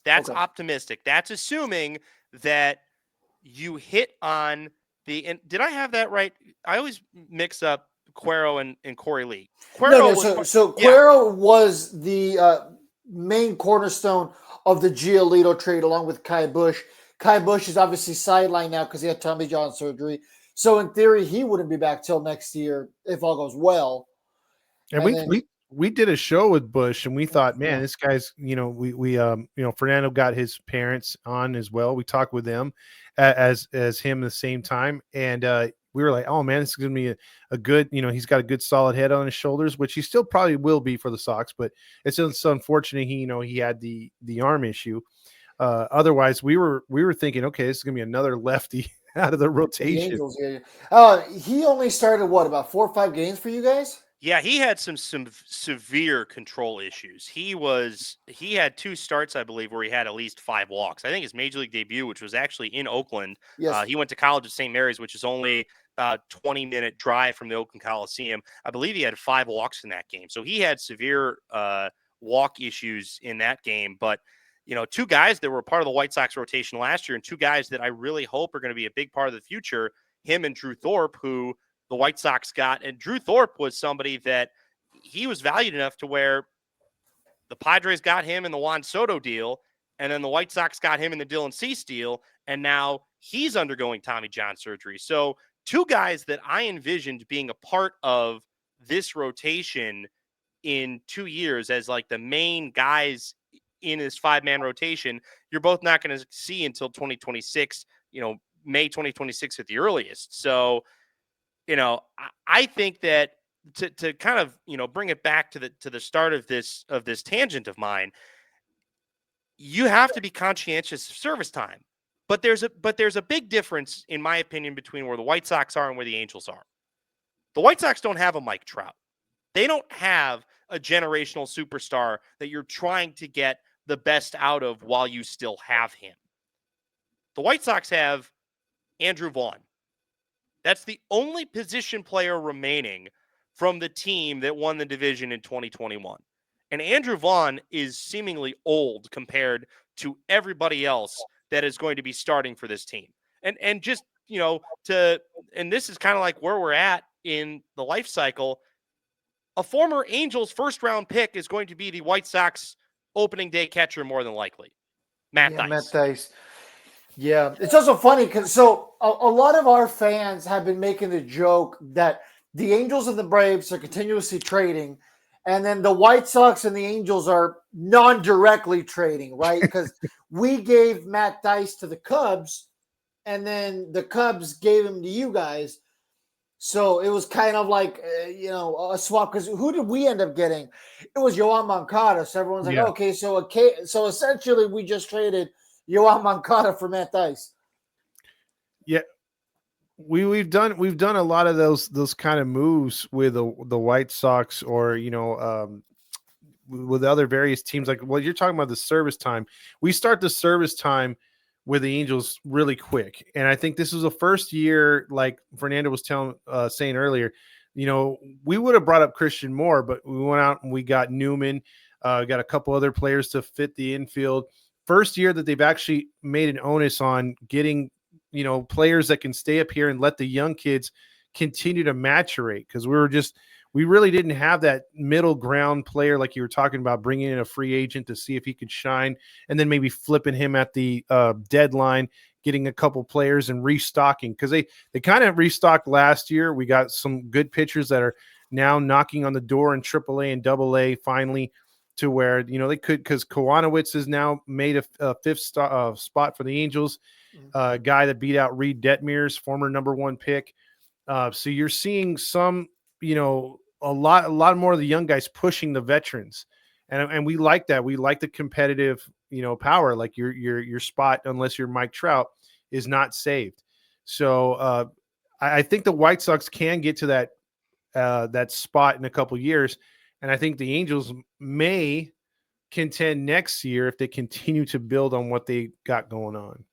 A: That's
D: Okay.
A: optimistic. That's assuming that you hit on and did I have that right? I always mix up Cuero and Corey Lee.
D: Cuero was the main cornerstone of the Giolito trade along with Kai Busch. Kai Busch is obviously sidelined now because he had Tommy John surgery. So in theory, he wouldn't be back till next year if all goes well.
C: And we did a show with Bush, and we thought, man, this guy's, Fernando got his parents on as well. We talked with them as him at the same time, and we were like, oh man, this is going to be a good, he's got a good solid head on his shoulders, which he still probably will be for the Sox, but it's just unfortunate he had the arm issue. Otherwise, we were thinking, okay, this is going to be another lefty out of the rotation.
D: The Angels, he only started about 4 or 5 games for you guys?
A: Yeah, he had some severe control issues. He had 2 starts, I believe, where he had at least 5 walks. I think his major league debut, which was actually in Oakland.
D: Yes.
A: He went to college at St. Mary's, which is only 20-minute drive from the Oakland Coliseum. I believe he had 5 walks in that game. So he had severe walk issues in that game. But, 2 guys that were part of the White Sox rotation last year and 2 guys that I really hope are going to be a big part of the future, him and Drew Thorpe, who the White Sox got. And Drew Thorpe was somebody that he was valued enough to where the Padres got him in the Juan Soto deal, and then the White Sox got him in the Dylan Cease deal, and now he's undergoing Tommy John surgery. So 2 guys that I envisioned being a part of this rotation in 2 years as like the main guys in his 5-man rotation, you're both not going to see until 2026, May 2026 at the earliest. So, I think that to kind of, bring it back to the start of this tangent of mine, you have to be conscientious of service time. But there's a big difference, in my opinion, between where the White Sox are and where the Angels are. The White Sox don't have a Mike Trout. They don't have a generational superstar that you're trying to get the best out of while you still have him. The White Sox have Andrew Vaughn. That's the only position player remaining from the team that won the division in 2021. And Andrew Vaughn is seemingly old compared to everybody else that is going to be starting for this team. And just, and this is kind of like where we're at in the life cycle. A former Angels first-round pick is going to be the White Sox opening day catcher more than likely. Matt Dice.
D: Matt Dice. Yeah, it's also funny because a lot of our fans have been making the joke that the Angels and the Braves are continuously trading, and then the White Sox and the Angels are non-directly trading, right? Because we gave Matt Dice to the Cubs, and then the Cubs gave him to you guys. So it was kind of like, a swap. Because who did we end up getting? It was Yoan Moncada. So everyone's like, okay, so essentially we just traded Yoan Moncada for Matt Dice.
C: Yeah, we've done a lot of those kind of moves with the White Sox, or with other various teams. Like, well, you're talking about the service time. We start the service time with the Angels really quick, and I think this was the first year, like Fernando was saying earlier. We would have brought up Christian Moore, but we went out and we got Newman, got a couple other players to fit the infield. First year that they've actually made an onus on getting, players that can stay up here and let the young kids continue to maturate. Because we really didn't have that middle ground player, like you were talking about, bringing in a free agent to see if he could shine, and then maybe flipping him at the deadline, getting a couple players and restocking. Because they kind of restocked last year. We got some good pitchers that are now knocking on the door in AAA and AA finally, to where, they could, because Kowanowitz has now made a 5th spot for the Angels, guy that beat out Reed Detmers, former number 1 pick. So you're seeing some, a lot more of the young guys pushing the veterans. And we like that. We like the competitive, power. Like your spot, unless you're Mike Trout, is not saved. So I think the White Sox can get to that spot in a couple years. And I think the Angels may contend next year if they continue to build on what they got going on.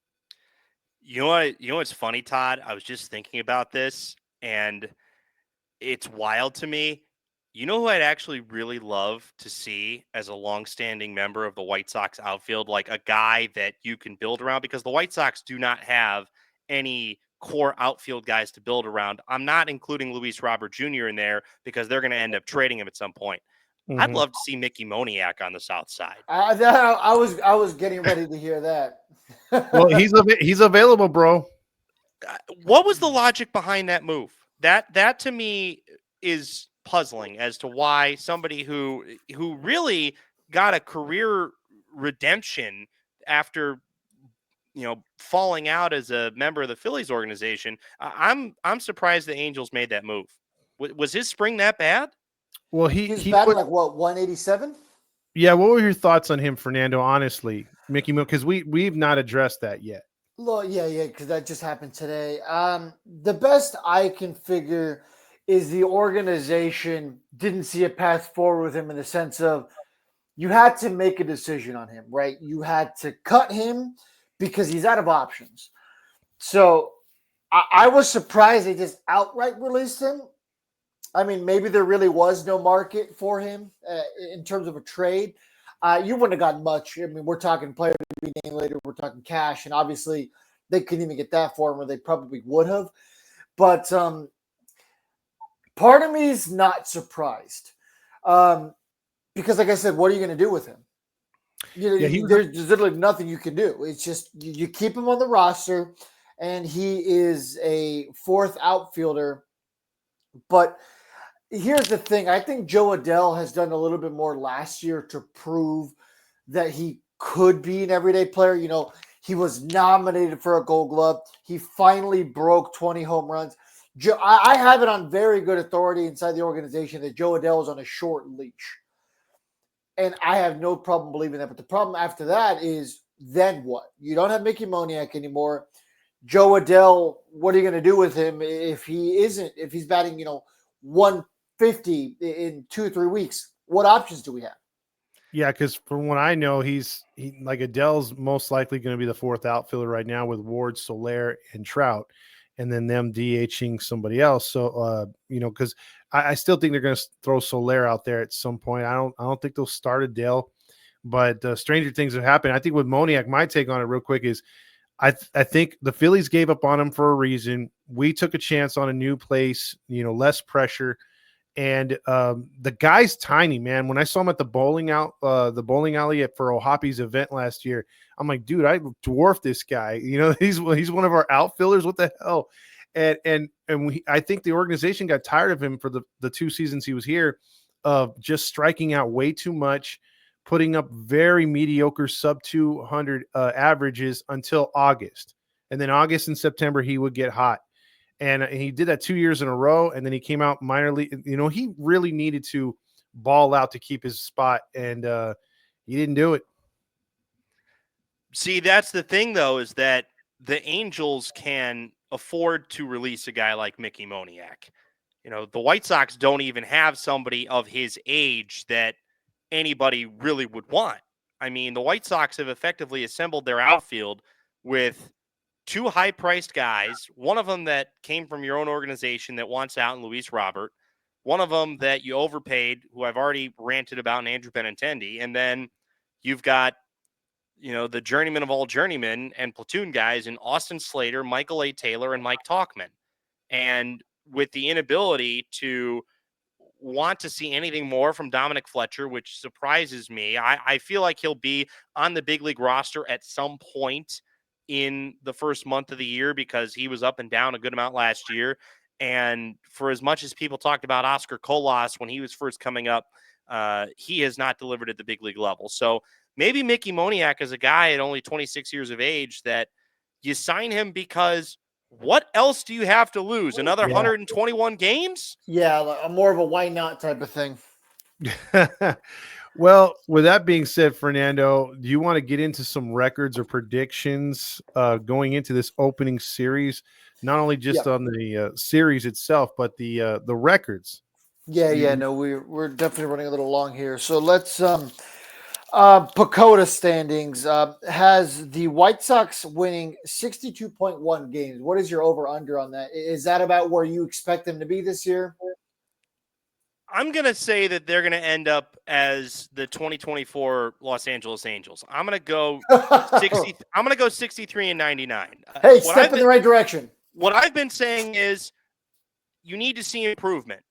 A: You know what's funny, Todd? I was just thinking about this, and it's wild to me. You know who I'd actually really love to see as a longstanding member of the White Sox outfield, like a guy that you can build around, because the White Sox do not have any core outfield guys to build around. I'm not including Luis Robert Jr. in there because they're going to end up trading him at some point. Mm-hmm. I'd love to see Mickey Moniak on the south side.
D: I was getting ready to hear that.
C: Well, he's available, bro.
A: What was the logic behind that move? That to me is puzzling as to why somebody who really got a career redemption after falling out as a member of the Phillies organization. I'm surprised the Angels made that move. Was his spring that bad?
D: Well, he's batting like what, 187?
C: Yeah. What were your thoughts on him, Fernando? Honestly, Mickey, because we've not addressed that yet.
D: Well, yeah, because that just happened today. The best I can figure is the organization didn't see a path forward with him, in the sense of you had to make a decision on him, right? You had to cut him because he's out of options. So I was surprised they just outright released him. I mean, maybe there really was no market for him in terms of a trade. You wouldn't have gotten much. I mean, we're talking player to be named later. We're talking cash, and obviously they couldn't even get that for him, or they probably would have. But part of me is not surprised because, like I said, what are you going to do with him? There's literally nothing you can do. It's just you keep him on the roster, and he is a fourth outfielder. But here's the thing. I think Joe Adell has done a little bit more last year to prove that he could be an everyday player. You know, he was nominated for a Gold Glove. He finally broke 20 home runs. I have it on very good authority inside the organization that Joe Adell is on a short leash. And I have no problem believing that. But the problem after that is then what? You don't have Mickey Moniak anymore. Joe Adell, what are you going to do with him if he's batting, 150 in 2 or 3 weeks? What options do we have?
C: Yeah, because from what I know, he's like Adele's most likely going to be the fourth outfielder right now with Ward, Soler, and Trout, and then them DHing somebody else. So, because I still think they're going to throw Soler out there at some point. I don't think they'll start Adele, but stranger things have happened. I think with Moniak, my take on it real quick is I think the Phillies gave up on him for a reason. We took a chance on a new place, less pressure. And the guy's tiny, man. When I saw him at the bowling alley for Ohapi's event last year, I'm like, dude, I dwarfed this guy. He's one of our outfielders. What the hell? And I think the organization got tired of him for the 2 seasons he was here of just striking out way too much, putting up very mediocre sub 200 averages until August. And then August and September, he would get hot. And he did that 2 years in a row. And then he came out minor league. He really needed to ball out to keep his spot. And he didn't do it.
A: See, that's the thing, though, is that the Angels can afford to release a guy like Mickey Moniak. The White Sox don't even have somebody of his age that anybody really would want. I mean, the White Sox have effectively assembled their outfield with 2 high-priced guys, one of them that came from your own organization that wants out in Luis Robert, one of them that you overpaid, who I've already ranted about, in Andrew Benintendi, and then you've got, the journeyman of all journeymen and platoon guys in Austin Slater, Michael A. Taylor, and Mike Tauchman. And with the inability to want to see anything more from Dominic Fletcher, which surprises me, I feel like he'll be on the big league roster at some point in the first month of the year because he was up and down a good amount last year. And for as much as people talked about Oscar Colas when he was first coming up, he has not delivered at the big league level. So maybe Mickey Moniak is a guy at only 26 years of age that you sign him because what else do you have to lose? Another 121 games?
D: Yeah, more of a why not type of thing.
C: Well, with that being said, Fernando, do you want to get into some records or predictions going into this opening series? Not only just on the series itself, but the records.
D: No, we're definitely running a little long here. So let's Pacoda standings has the White Sox winning 62.1 games. What is your over-under on that? Is that about where you expect them to be this year?
A: I'm going to say that they're going to end up as the 2024 Los Angeles Angels. I'm going to go 60. I'm going to go 63 and 99.
D: Hey, step in the right direction.
A: What I've been saying is you need to see improvement.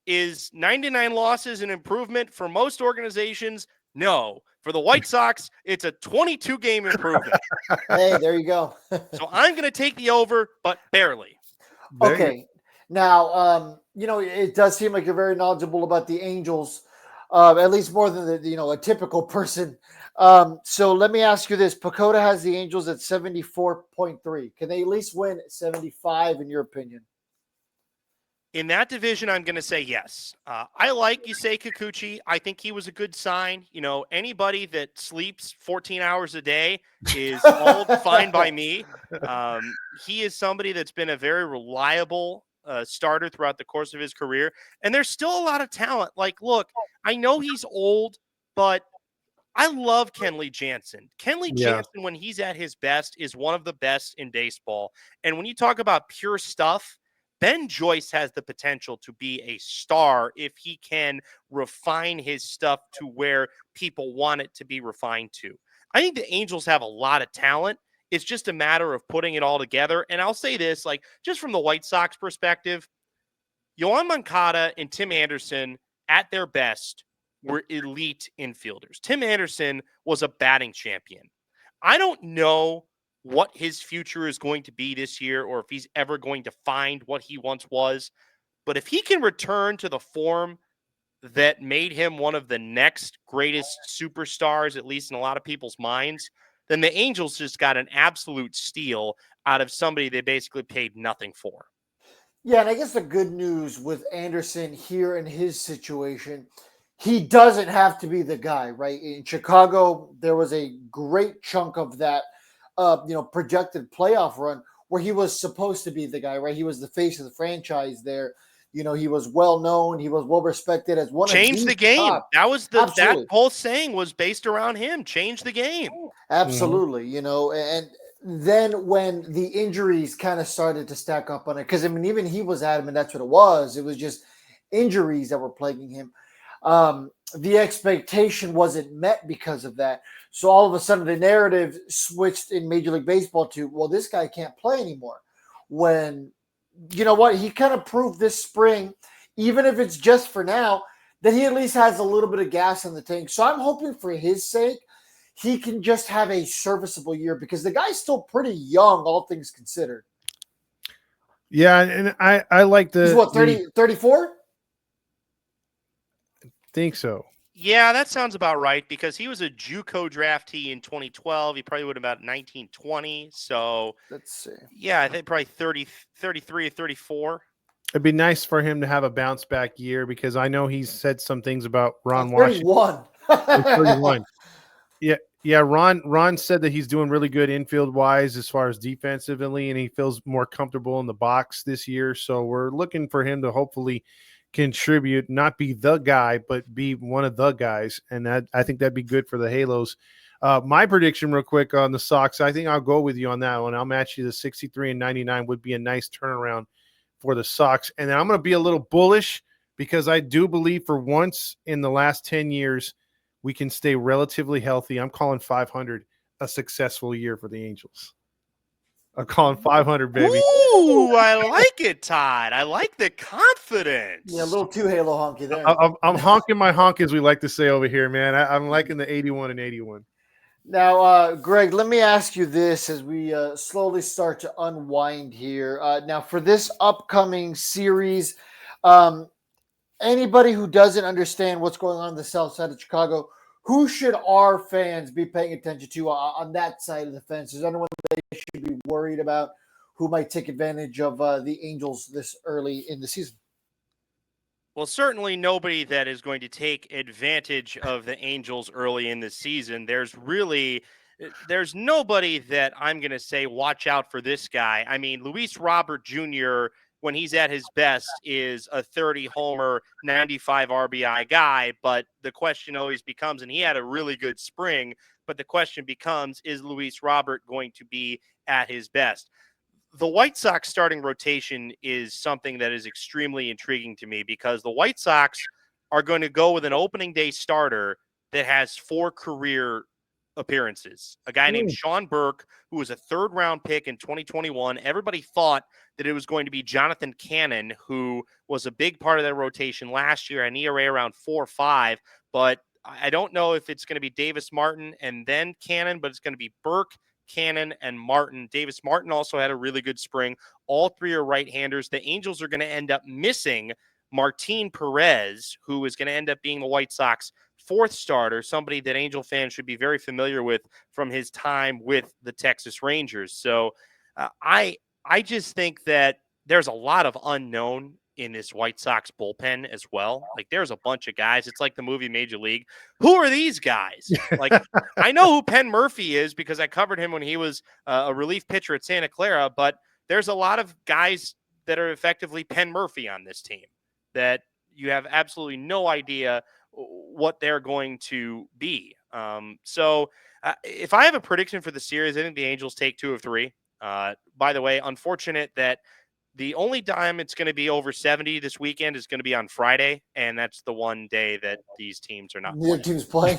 A: Is 99 losses an improvement for most organizations? No. For the White Sox, it's a 22-game improvement.
D: Hey, there you go.
A: So I'm going to take the over, but barely.
D: Okay. Now, it does seem like you're very knowledgeable about the Angels, at least more than a typical person. So let me ask you this. Pacoda has the Angels at 74.3. Can they at least win 75 in your opinion?
A: In that division, I'm going to say yes. I like Yusei Kikuchi. I think he was a good sign. Anybody that sleeps 14 hours a day is all fine by me. He is somebody that's been a very reliable starter throughout the course of his career. And there's still a lot of talent. Like, look, I know he's old, but I love Kenley Jansen. Kenley
C: Yeah.
A: Jansen, when he's at his best, is one of the best in baseball. And when you talk about pure stuff, Ben Joyce has the potential to be a star if he can refine his stuff to where people want it to be refined to. I think the Angels have a lot of talent. It's just a matter of putting it all together. And I'll say this, like, just from the White Sox perspective, Yohan Moncada and Tim Anderson at their best were elite infielders. Tim Anderson was a batting champion. I don't know what his future is going to be this year or if he's ever going to find what he once was. But if he can return to the form that made him one of the next greatest superstars, at least in a lot of people's minds, then the Angels just got an absolute steal out of somebody they basically paid nothing for.
D: Yeah, and I guess the good news with Anderson here in his situation, he doesn't have to be the guy, right? In Chicago, there was a great chunk of that, projected playoff run where he was supposed to be the guy, right? He was the face of the franchise there. He was well known. He was well respected as one of
A: Change the game.
D: top.
A: That was that
D: Absolutely.
A: whole saying was based around him. Change the game.
D: Absolutely, and then when the injuries kind of started to stack up on it, because I mean, even he was adamant that's what it was. It was just injuries that were plaguing him. The expectation wasn't met because of that. So all of a sudden, the narrative switched in Major League Baseball to, well, this guy can't play anymore. When you know what, he kind of proved this spring, even if it's just for now, that he at least has a little bit of gas in the tank. So I'm hoping for his sake, he can just have a serviceable year because the guy's still pretty young, all things considered.
C: Yeah, and I like the.
D: He's what, 30, 34?
C: Think so.
A: Yeah, that sounds about right because he was a JUCO draftee in 2012. He probably would have about 1920. So
D: Let's see.
A: Yeah, I think probably 30, 33 or 34.
C: It'd be nice for him to have a bounce back year because I know he's said some things about Ron Washington.
D: 31.
C: 31. Yeah. Ron said that he's doing really good infield wise as far as defensively, and he feels more comfortable in the box this year. So we're looking for him to hopefully contribute, not be the guy, but be one of the guys. And I think that'd be good for the Halos. My prediction real quick on the Sox, I think I'll go with you on that one. I'll match you. The 63 and 99 would be a nice turnaround for the Sox. And then I'm going to be a little bullish because I do believe for once in the last 10 years, we can stay relatively healthy. I'm calling 500 a successful year for the Angels. I'm calling 500, baby.
A: Ooh, I like it, Todd. I like the confidence.
D: Yeah, a little too Halo honky there.
C: I'm honking my honk, as we like to say over here, man. I'm liking the 81 and 81.
D: Now, Greg, let me ask you this as we slowly start to unwind here. Now, for this upcoming series, anybody who doesn't understand what's going on the south side of Chicago, who should our fans be paying attention to on that side of the fence? Is there anyone they should be worried about who might take advantage of the Angels this early in the season?
A: Well, certainly nobody that is going to take advantage of the Angels early in the season. There's nobody that I'm going to say, watch out for this guy. I mean, Luis Robert Jr., when he's at his best, is a 30-homer, 95 RBI guy. But the question always becomes, and he had a really good spring, but the question becomes, is Luis Robert going to be at his best? The White Sox starting rotation is something that is extremely intriguing to me because the White Sox are going to go with an opening day starter that has 4 career appearances. A guy named Sean Burke, who was a 3rd-round pick in 2021. Everybody thought that it was going to be Jonathan Cannon, who was a big part of that rotation last year, an ERA around 4.5. But I don't know if it's going to be Davis Martin and then Cannon, but it's going to be Burke, Cannon, and Martin. Davis Martin also had a really good spring. All 3 are right-handers. The Angels are going to end up missing Martin Perez, who is going to end up being the White Sox 4th starter, somebody that Angel fans should be very familiar with from his time with the Texas Rangers. So I just think that there's a lot of unknown in this White Sox bullpen as well. Like, there's a bunch of guys. It's like the movie Major League. Who are these guys? Like, I know who Penn Murphy is because I covered him when he was a relief pitcher at Santa Clara, but there's a lot of guys that are effectively Penn Murphy on this team that you have absolutely no idea what they're going to be. If I have a prediction for the series, I think the Angels take 2 of 3. By the way, unfortunate that the only time it's going to be over 70 this weekend is going to be on Friday, and that's the one day that these teams are not
D: Neither
A: playing.
D: team's playing.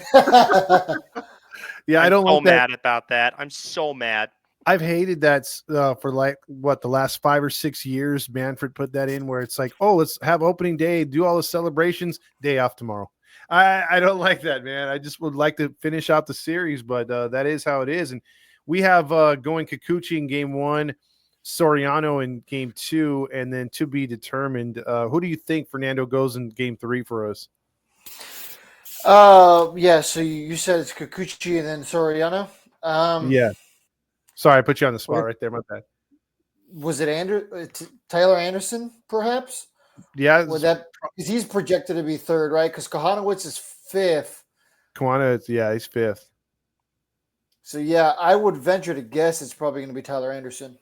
C: Yeah, I
A: I'm
C: don't
A: so
C: like that.
A: mad about that. I'm so mad.
C: I've hated that for like the last 5 or 6 years. Manfred put that in where it's like, oh, let's have opening day, do all the celebrations, day off tomorrow. I don't like that, man. I just would like to finish out the series, but that is how it is. And we have going Kikuchi in game 1, Soriano in game 2, and then to be determined. Who do you think Fernando goes in game 3 for us?
D: Yeah. So you said it's Kikuchi and then Soriano.
C: Yeah. Sorry, I put you on the spot right there. My bad.
D: Was it Tyler Anderson? Perhaps.
C: Yeah.
D: Would that because he's projected to be third, right? Because Kohanowitz is fifth.
C: Kwana, he's 5th.
D: So yeah, I would venture to guess it's probably going to be Tyler Anderson.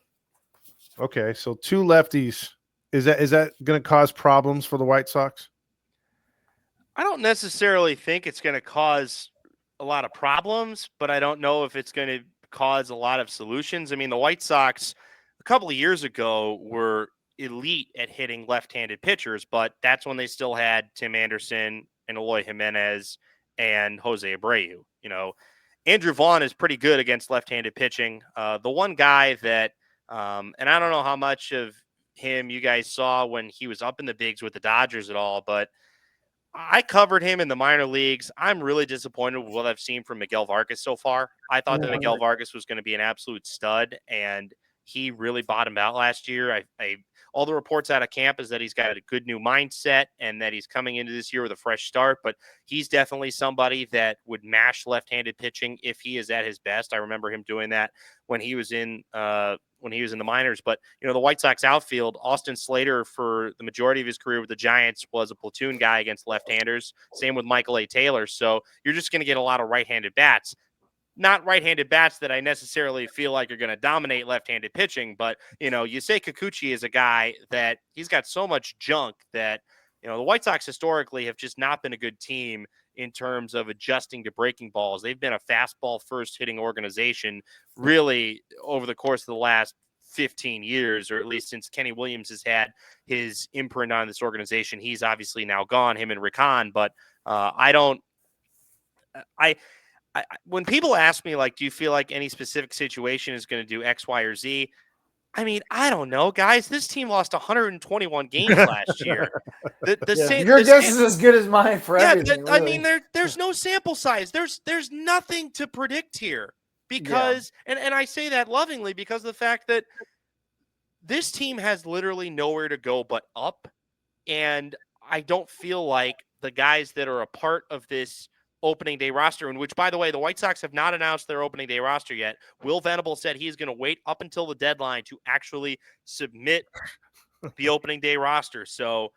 C: Okay, so 2 lefties. Is that going to cause problems for the White Sox?
A: I don't necessarily think it's going to cause a lot of problems, but I don't know if it's going to cause a lot of solutions. I mean, the White Sox a couple of years ago were elite at hitting left-handed pitchers, but that's when they still had Tim Anderson and Eloy Jimenez and Jose Abreu. Andrew Vaughn is pretty good against left-handed pitching. The one guy that, and I don't know how much of him you guys saw when he was up in the bigs with the Dodgers at all, but I covered him in the minor leagues. I'm really disappointed with what I've seen from Miguel Vargas so far. I thought that Miguel Vargas was going to be an absolute stud, and he really bottomed out last year. All the reports out of camp is that he's got a good new mindset and that he's coming into this year with a fresh start, but he's definitely somebody that would mash left-handed pitching if he is at his best. I remember him doing that when he was in the minors. But the White Sox outfield, Austin Slater for the majority of his career with the Giants was a platoon guy against left-handers. Same with Michael A. Taylor. So you're just going to get a lot of right-handed bats. Not right-handed bats that I necessarily feel like are going to dominate left-handed pitching, but you say Kikuchi is a guy that he's got so much junk that the White Sox historically have just not been a good team in terms of adjusting to breaking balls. They've been a fastball first hitting organization really over the course of the last 15 years, or at least since Kenny Williams has had his imprint on this organization. He's obviously now gone, him and Rickon, but when people ask me, like, do you feel like any specific situation is going to do X, Y, or Z? I mean, I don't know, guys. This team lost 121 games last year.
D: Your guess is as good as mine for everything.
A: I mean, there's no sample size. There's nothing to predict here because, and I say that lovingly because of the fact that this team has literally nowhere to go but up, and I don't feel like the guys that are a part of this opening day roster, in which, by the way, the White Sox have not announced their opening day roster yet. Will Venable said he is going to wait up until the deadline to actually submit the opening day roster. So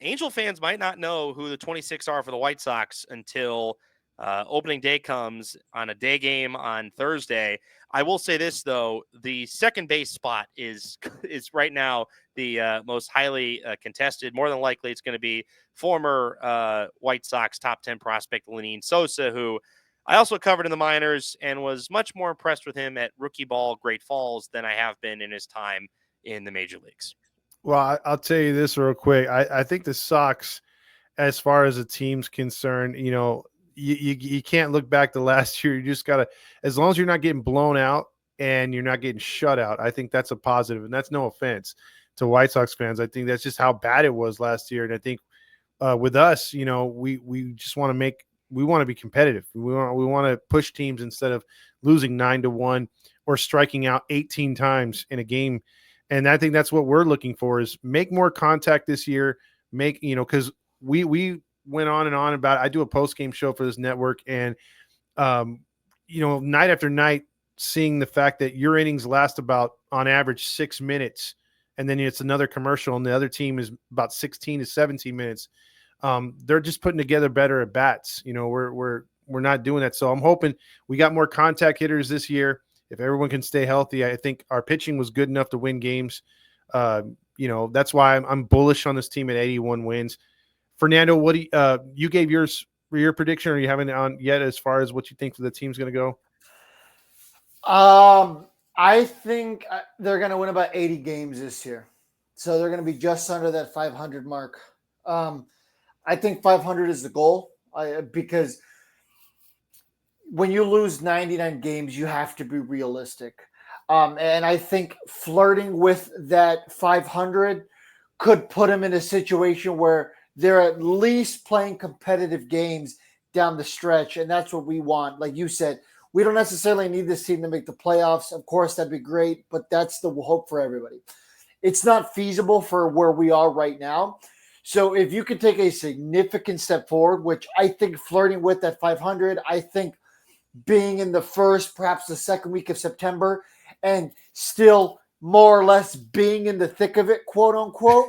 A: Angel fans might not know who the 26 are for the White Sox until opening day comes on a day game on Thursday. I will say this, though. The second base spot is right now the most highly contested. More than likely, it's going to be former White Sox top 10 prospect Lenine Sosa, who I also covered in the minors and was much more impressed with him at rookie ball Great Falls than I have been in his time in the major leagues.
C: Well, I'll tell you this real quick. I think the Sox, as far as the team's concerned, you can't look back to last year. You just got to, as long as you're not getting blown out and you're not getting shut out, I think that's a positive. And that's no offense to White Sox fans. I think that's just how bad it was last year. And I think with us, we just want to be competitive. We want to push teams instead of losing 9-1 or striking out 18 times in a game. And I think that's what we're looking for is make more contact this year. Because we went on and on about it. I do a post-game show for this network, and night after night, seeing the fact that your innings last about on average 6 minutes, and then it's another commercial, and the other team is about 16 to 17 minutes. They're just putting together better at bats. We're not doing that. So I'm hoping we got more contact hitters this year. If everyone can stay healthy, I think our pitching was good enough to win games. That's why I'm bullish on this team at 81 wins. Fernando, what you gave yours for your prediction, or you haven't on yet as far as what you think the team's going to go?
D: I think they're going to win about 80 games this year. So they're going to be just under that 500 mark. I think 500 is the goal because when you lose 99 games, you have to be realistic. And I think flirting with that 500 could put them in a situation where they're at least playing competitive games down the stretch. And that's what we want. Like you said, we don't necessarily need this team to make the playoffs. Of course, that'd be great, but that's the hope for everybody. It's not feasible for where we are right now. So if you could take a significant step forward, which I think flirting with that 500, I think being in the first, perhaps the second week of September, and still more or less being in the thick of it, quote unquote,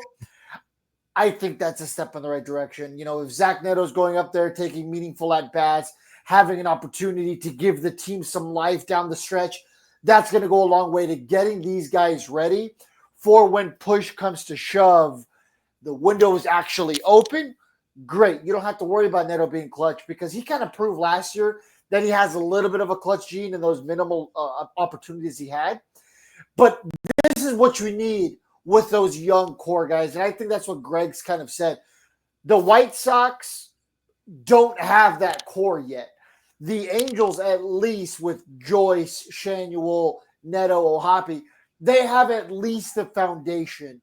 D: I think that's a step in the right direction. You know, if Zach Neto's going up there, taking meaningful at-bats, having an opportunity to give the team some life down the stretch, that's going to go a long way to getting these guys ready for when push comes to shove, the window is actually open. Great. You don't have to worry about Neto being clutch because he kind of proved last year that he has a little bit of a clutch gene in those minimal opportunities he had. But this is what you need with those young core guys. And I think that's what Greg's kind of said. The White Sox don't have that core yet. The Angels, at least with Joyce, Shanuel, Neto, Ohapi, they have at least the foundation.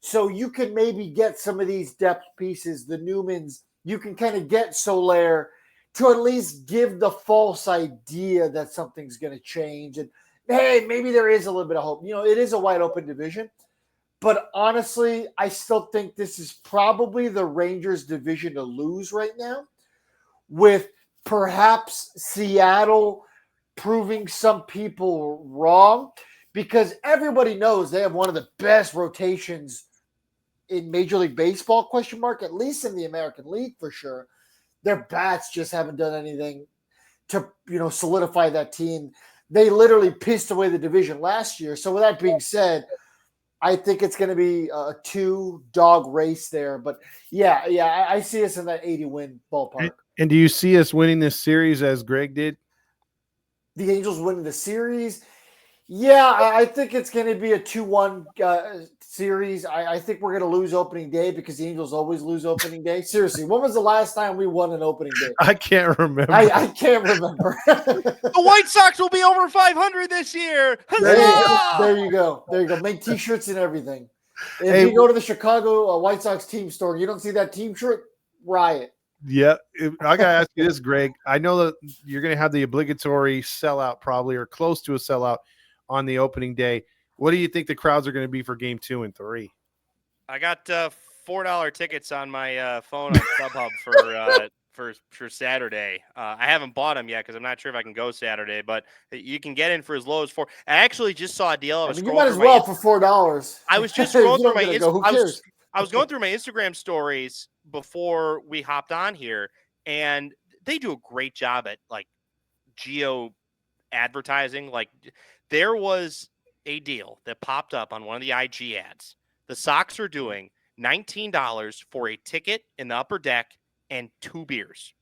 D: So you can maybe get some of these depth pieces, the Newmans, you can kind of get Soler to at least give the false idea that something's going to change. And hey, maybe there is a little bit of hope. You know, it is a wide open division. But honestly, I still think this is probably the Rangers division to lose right now, with perhaps Seattle proving some people wrong, because everybody knows they have one of the best rotations in Major League Baseball, question mark, at least in the American League for sure. Their bats just haven't done anything to, you know, solidify that team. They literally pissed away the division last year. So with that being said, I think it's going to be a 2-dog race there. But yeah, I see us in that 80-win ballpark.
C: And do you see us winning this series as Greg did?
D: The Angels winning the series? Yeah, I think it's going to be a 2-1 series. I think we're going to lose opening day because the Angels always lose opening day. Seriously, when was the last time we won an opening day?
C: I can't remember.
D: I can't remember.
A: The White Sox will be over 500 this year.
D: There you go. Make T-shirts and everything. If you go to the Chicago White Sox team store, you don't see that team shirt, riot.
C: Yeah, I got to ask you this, Greg. I know that you're going to have the obligatory sellout probably, or close to a sellout on the opening day. What do you think the crowds are going to be for game 2 and 3?
A: I got $4 tickets on my phone on StubHub for Saturday. I haven't bought them yet because I'm not sure if I can go Saturday, but you can get in for as low as $4. I actually just saw a deal.
D: You might as well for $4.
A: I was just scrolling through my
D: I
A: was going through my Instagram stories before we hopped on here, and they do a great job at like geo advertising. Like, there was a deal that popped up on one of the IG ads. The Sox are doing $19 for a ticket in the upper deck and 2 beers.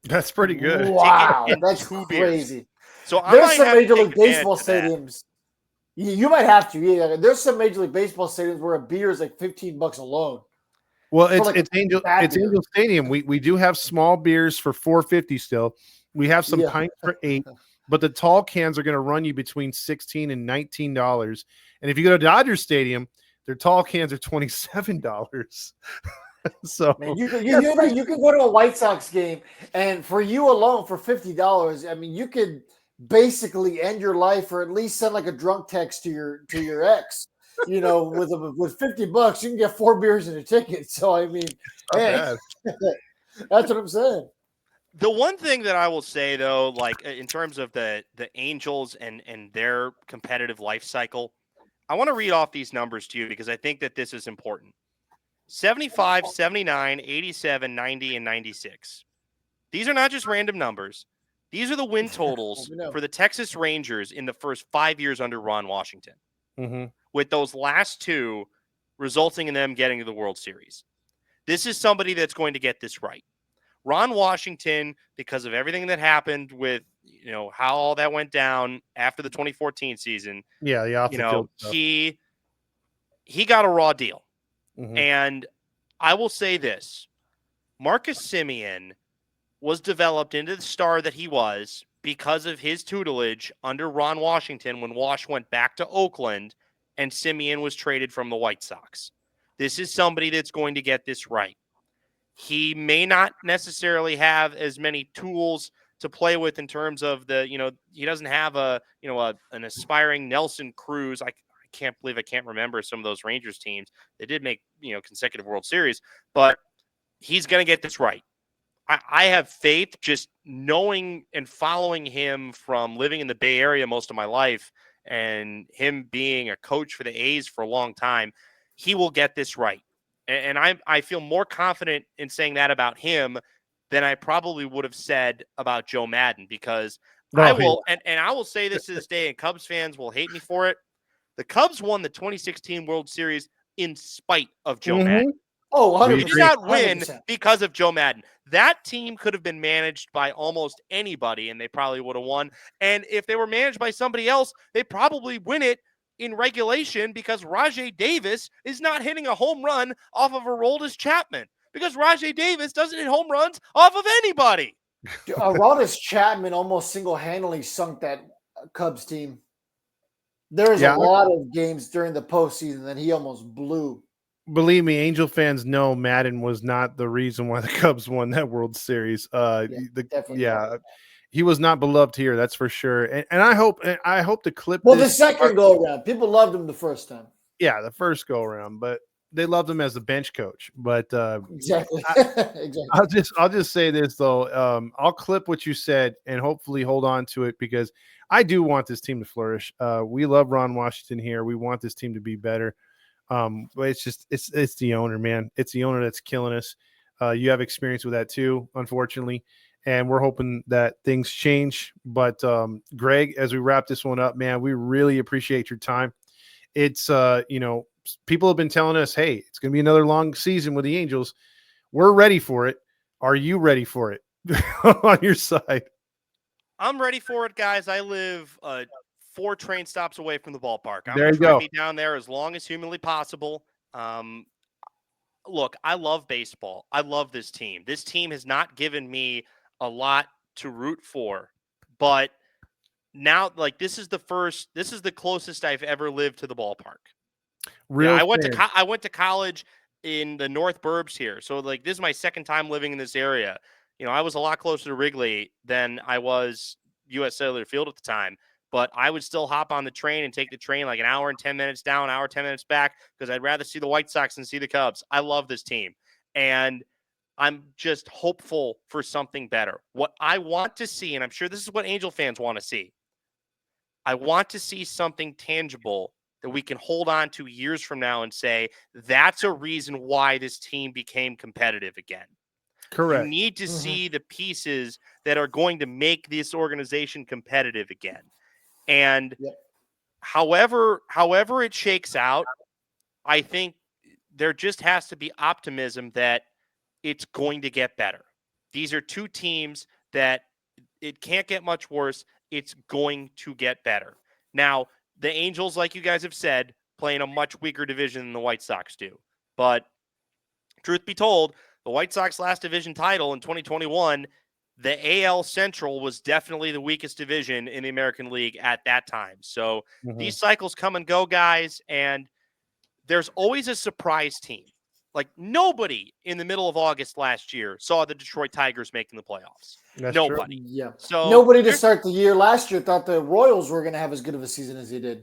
C: That's pretty good.
D: Wow, that's crazy.
A: Beers. So
D: there's some Major League Baseball stadiums. You might have to. Yeah, there's some Major League Baseball stadiums where a beer is like $15 alone.
C: Well, it's Angel Stadium. We do have small beers for $4.50 still. We have some pints for $8, but the tall cans are going to run you between $16 and $19. And if you go to Dodger Stadium, their tall cans are $27. So
D: man, you can go to a White Sox game, and for you alone, for $50, I mean, you could basically end your life, or at least send like a drunk text to your ex. You know, with $50, you can get 4 beers and a ticket. So I mean, hey, that's what I'm saying.
A: The one thing that I will say though, like in terms of the Angels and their competitive life cycle, I want to read off these numbers to you because I think that this is important. 75, 79, 87, 90, and 96. These are not just random numbers. These are the win totals for the Texas Rangers in the first 5 years under Ron Washington, with those last 2 resulting in them getting to the World Series. This is somebody that's going to get this right. Ron Washington, because of everything that happened with, how all that went down after the 2014 season,
C: Yeah, the off the field stuff.
A: he got a raw deal.
C: Mhm.
A: And I will say this, Marcus Semien was developed into the star that he was because of his tutelage under Ron Washington when Wash went back to Oakland and Semien was traded from the White Sox. This is somebody that's going to get this right. He may not necessarily have as many tools to play with in terms of he doesn't have an aspiring Nelson Cruz. I can't believe I can't remember some of those Rangers teams. They did make, consecutive World Series, but he's going to get this right. I have faith, just knowing and following him from living in the Bay Area most of my life and him being a coach for the A's for a long time. He will get this right. And I feel more confident in saying that about him than I probably would have said about Joe Madden, because I will, and I will say this to this day, and Cubs fans will hate me for it. The Cubs won the 2016 World Series in spite of Joe Madden.
D: Oh, 100%.
A: They did not win
D: 100%.
A: because of Joe Madden. That team could have been managed by almost anybody, and they probably would have won. And if they were managed by somebody else, they probably win it in regulation, because Rajay Davis is not hitting a home run off of Aroldis Chapman, because Rajay Davis doesn't hit home runs off of anybody.
D: Aroldis Chapman almost single-handedly sunk that Cubs team. There's a lot of games during the postseason that he almost blew.
C: Believe me, Angel fans know Madden was not the reason why the Cubs won that World Series. He was not beloved here, that's for sure. And I hope the clip.
D: Well, the second go around, people loved him the first time.
C: Yeah, the first go around, but they loved him as the bench coach. But
D: exactly.
C: I'll just say this though. I'll clip what you said and hopefully hold on to it, because I do want this team to flourish. We love Ron Washington here. We want this team to be better. But it's the owner, man. It's the owner that's killing us. You have experience with that too, unfortunately. And we're hoping that things change. But Greg, as we wrap this one up, man, we really appreciate your time. It's people have been telling us, hey, it's going to be another long season with the Angels. We're ready for it. Are you ready for it on your side?
A: I'm ready for it, guys. I live 4 train stops away from the ballpark. I'm
C: going
A: to be down there as long as humanly possible. Look, I love baseball. I love this team. This team has not given me a lot to root for, but now, this is the closest I've ever lived to the ballpark. I went to college in the North Burbs here. So this is my second time living in this area. I was a lot closer to Wrigley than I was US Cellular Field at the time, but I would still hop on the train and take the train like an hour and 10 minutes down, hour, 10 minutes back, because I'd rather see the White Sox than see the Cubs. I love this team. And I'm just hopeful for something better. What I want to see, and I'm sure this is what Angel fans want to see, I want to see something tangible that we can hold on to years from now and say, that's a reason why this team became competitive again.
C: Correct.
A: You need to see the pieces that are going to make this organization competitive again. And however it shakes out, I think there just has to be optimism that it's going to get better. These are 2 teams that it can't get much worse. It's going to get better. Now, the Angels, like you guys have said, play in a much weaker division than the White Sox do. But truth be told, the White Sox last division title in 2021, the AL Central was definitely the weakest division in the American League at that time. So these cycles come and go, guys, and there's always a surprise team. Nobody in the middle of August last year saw the Detroit Tigers making the playoffs.
C: That's
A: nobody.
C: True.
D: Yeah.
A: So
D: nobody to start the year last year thought the Royals were going to have as good of a season as they did.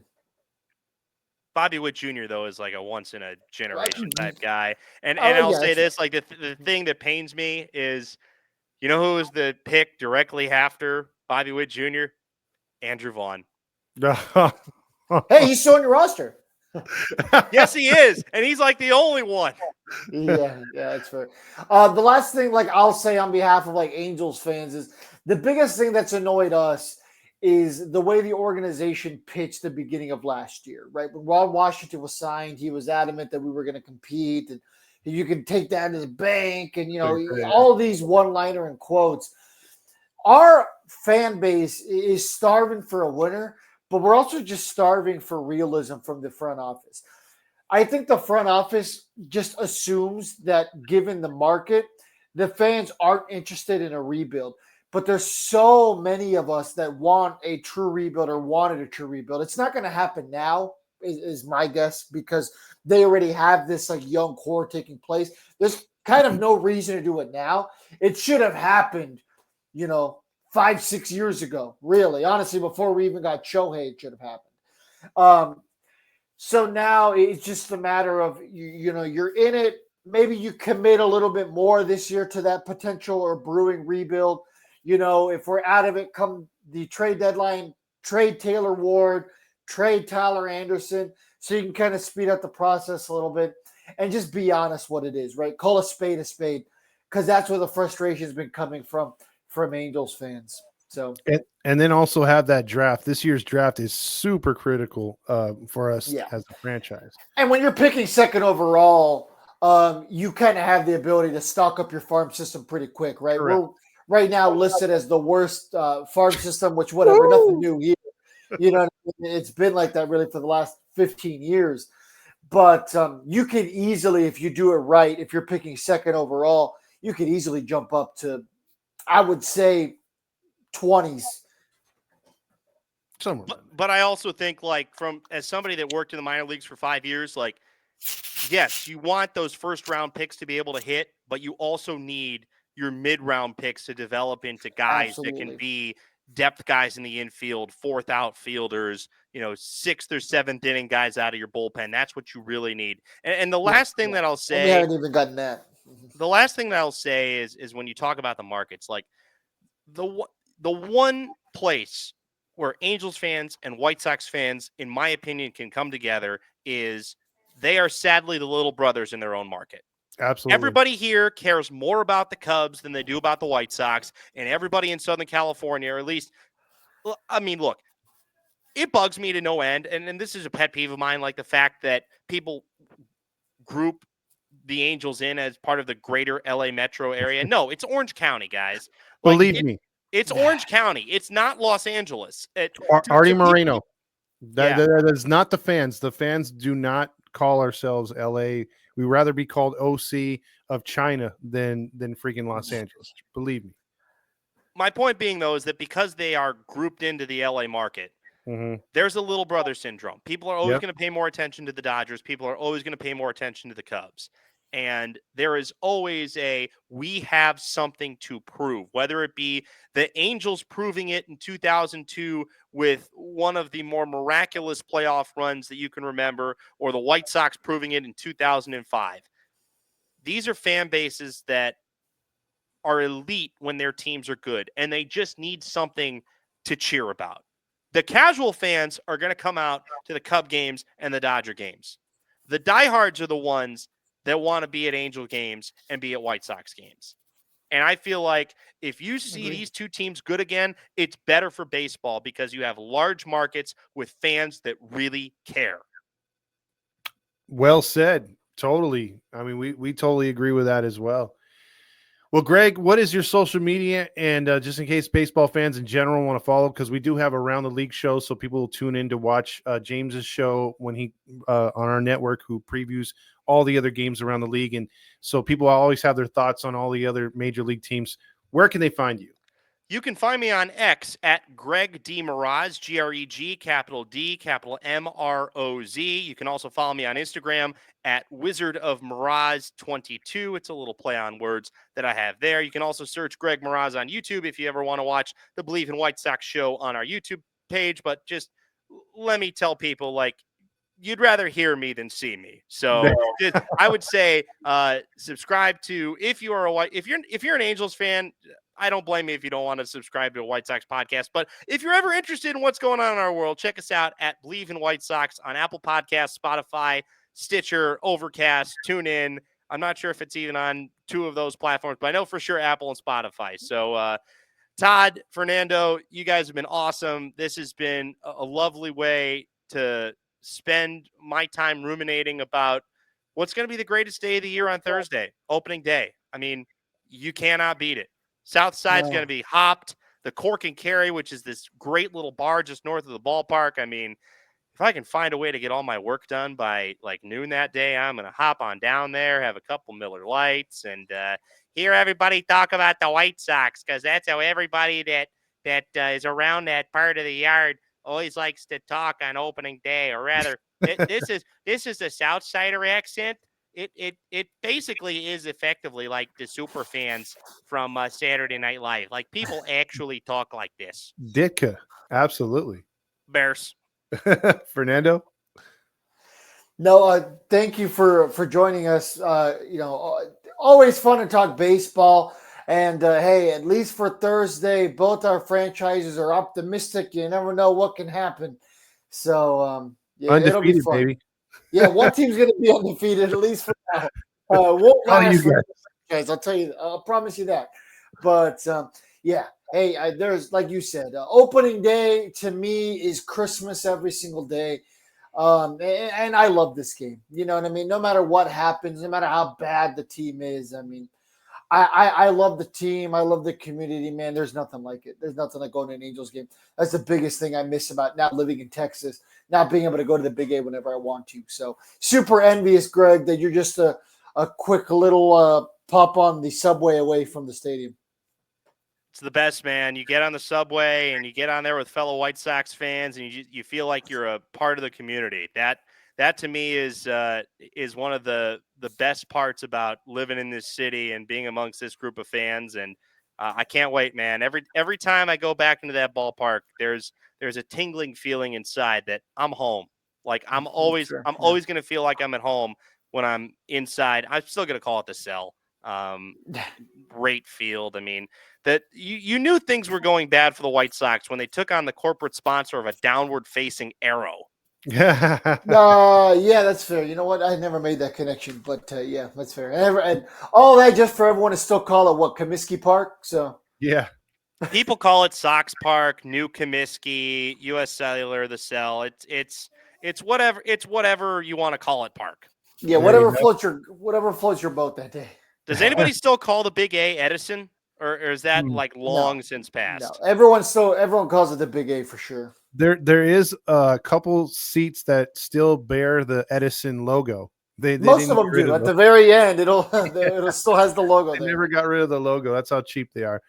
A: Bobby Witt Jr., though, is like a once-in-a-generation type guy. And I'll say this, the thing that pains me is, you know who was the pick directly after Bobby Witt Jr.? Andrew Vaughn.
D: Hey, he's still on your roster.
A: Yes, he is. And he's the only one.
D: Yeah, that's fair. The last thing, I'll say on behalf of Angels fans is the biggest thing that's annoyed us is the way the organization pitched the beginning of last year, right? When Ron Washington was signed, he was adamant that we were going to compete and You can take that to the bank, and
C: Yeah.
D: all these one-liner and quotes. Our fan base is starving for a winner, but we're also just starving for realism from the front office. I think the front office just assumes that given the market, the fans aren't interested in a rebuild. But there's so many of us that want a true rebuild or wanted a true rebuild. It's not going to happen now, is my guess, because they already have this like young core taking place. There's kind of no reason to do it now. It should have happened, 5-6 years ago. Really, honestly, before we even got Shohei, it should have happened. So now it's just a matter of you're in it. Maybe you commit a little bit more this year to that potential or brewing rebuild. If we're out of it come the trade deadline, trade Taylor Ward, trade Tyler Anderson, so you can kind of speed up the process a little bit and just be honest what it is, right? Call a spade, because that's where the frustration has been coming from Angels fans. So
C: and then also have that draft. This year's draft is super critical for us as a franchise.
D: And when you're picking second overall, you kind of have the ability to stock up your farm system pretty quick, right?
C: Correct.
D: We're right now listed as the worst farm system, which whatever, nothing new here. It's been like that really for the last 15 years. But you can easily, if you do it right, if you're picking second overall, you could easily jump up to, I would say, 20s.
C: Somewhere.
A: But I also think, like, as somebody that worked in the minor leagues for 5 years, like, yes, you want those first round picks to be able to hit, but you also need your mid-round picks to develop into guys that can be depth guys in the infield, fourth outfielders, sixth or seventh inning guys out of your bullpen. That's what you really need. And the last thing that I'll say,
D: we haven't even gotten that.
A: The last thing that I'll say is when you talk about the markets, like the one place where Angels fans and White Sox fans, in my opinion, can come together is they are sadly the little brothers in their own market.
C: Absolutely.
A: Everybody here cares more about the Cubs than they do about the White Sox, and everybody in Southern California, or at least, I mean, look, it bugs me to no end, and this is a pet peeve of mine, like the fact that people group the Angels in as part of the greater LA metro area. No, it's Orange County, guys. Like,
C: Believe me.
A: It's Orange County. It's not Los Angeles.
C: Artie Moreno.
A: Yeah.
C: That is not the fans. The fans do not call ourselves LA. We rather be called OC of China than freaking Los Angeles. Believe me.
A: My point being, though, is that because they are grouped into the LA market, there's a little brother syndrome. People are always going to pay more attention to the Dodgers. People are always going to pay more attention to the Cubs. And there is always we have something to prove, whether it be the Angels proving it in 2002 with one of the more miraculous playoff runs that you can remember, or the White Sox proving it in 2005. These are fan bases that are elite when their teams are good, and they just need something to cheer about. The casual fans are going to come out to the Cub games and the Dodger games. The diehards are the ones that want to be at Angel games and be at White Sox games. And I feel like if you see these two teams good again, it's better for baseball because you have large markets with fans that really care.
C: Well said. Totally. I mean, we totally agree with that as well. Well, Greg, what is your social media? And just in case baseball fans in general want to follow, because we do have Around the League show, so people will tune in to watch James's show when he on our network, who previews all the other games around the league. And so people always have their thoughts on all the other major league teams. Where can they find you?
A: You can find me on X at Greg D. Mroz, Greg, capital D, capital Mroz. You can also follow me on Instagram at Wizard of Mroz 22. It's a little play on words that I have there. You can also search Greg Mroz on YouTube if you ever want to watch the Believe in White Sox show on our YouTube page. But just let me tell people, like, you'd rather hear me than see me. So I would say subscribe to, if you're an Angels fan, I don't blame you if you don't want to subscribe to a White Sox podcast. But if you're ever interested in what's going on in our world, check us out at Believe in White Sox on Apple Podcasts, Spotify, Stitcher, Overcast, TuneIn. I'm not sure if it's even on two of those platforms, but I know for sure Apple and Spotify. So Todd, Fernando, you guys have been awesome. This has been a lovely way to spend my time ruminating about What's going to be the greatest day of the year on Thursday? Opening day. I mean, you cannot beat it. South Side's going to be hopped. The Cork and Carry, which is this great little bar just north of the ballpark. I mean, if I can find a way to get all my work done by like noon that day, I'm going to hop on down there, have a couple Miller Lights, and hear everybody talk about the White Sox, because that's how everybody that is around that part of the yard always likes to talk on opening day. Or rather, this is a South Sider accent. It basically is effectively like the super fans from Saturday Night Live. Like, people actually talk like this.
C: Ditka, absolutely.
A: Bears.
C: Fernando?
D: No, thank you for joining us. Always fun to talk baseball. And hey, at least for Thursday, both our franchises are optimistic. You never know what can happen. So yeah, it'll be fun. Baby. Yeah, one team's going to be undefeated at least for now. Won't last for guys. I'll tell you. I'll promise you that. But yeah, hey, there's, like you said, opening day to me is Christmas every single day. And I love this game. You know what I mean? No matter what happens, no matter how bad the team is, I mean, I love the team. I love the community, man. There's nothing like it. There's nothing like going to an Angels game. That's the biggest thing I miss about now living in Texas, not being able to go to the Big A whenever I want to. So super envious, Greg, that you're just a quick little pop on the subway away from the stadium.
A: It's the best, man. You get on the subway and you get on there with fellow White Sox fans, and you feel like you're a part of the community. That to me is one of the best parts about living in this city and being amongst this group of fans. And I can't wait, man. Every time I go back into that ballpark, there's a tingling feeling inside that I'm home. Like, I'm always going to feel like I'm at home when I'm inside. I'm still going to call it the Cell. Great field. I mean, that you knew things were going bad for the White Sox when they took on the corporate sponsor of a downward facing arrow.
D: Yeah, that's fair. You know what? I never made that connection, but yeah, that's fair. And all that just for everyone to still call it what, Comiskey Park. So
C: yeah,
A: people call it Sox Park, New Comiskey, U.S. Cellular, the Cell. It's whatever you want to call it. Park.
D: Yeah, whatever floats your boat that day.
A: Does anybody still call the Big A Edison, or is that like long since passed?
D: No. Everyone calls it the Big A for sure.
C: There is a couple seats that still bear the Edison logo.
D: Most of them do. At the very end, it'll still has the logo.
C: They never got rid of the logo. That's how cheap they are.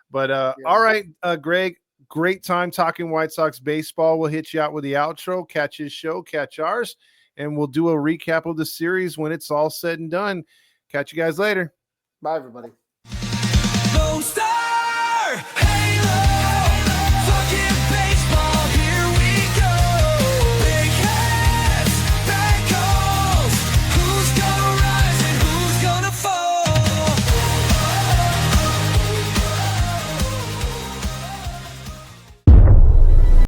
C: But all right, Greg, great time talking White Sox baseball. We'll hit you out with the outro. Catch his show, catch ours, and we'll do a recap of the series when it's all said and done. Catch you guys later.
D: Bye, everybody.
B: Don't stop.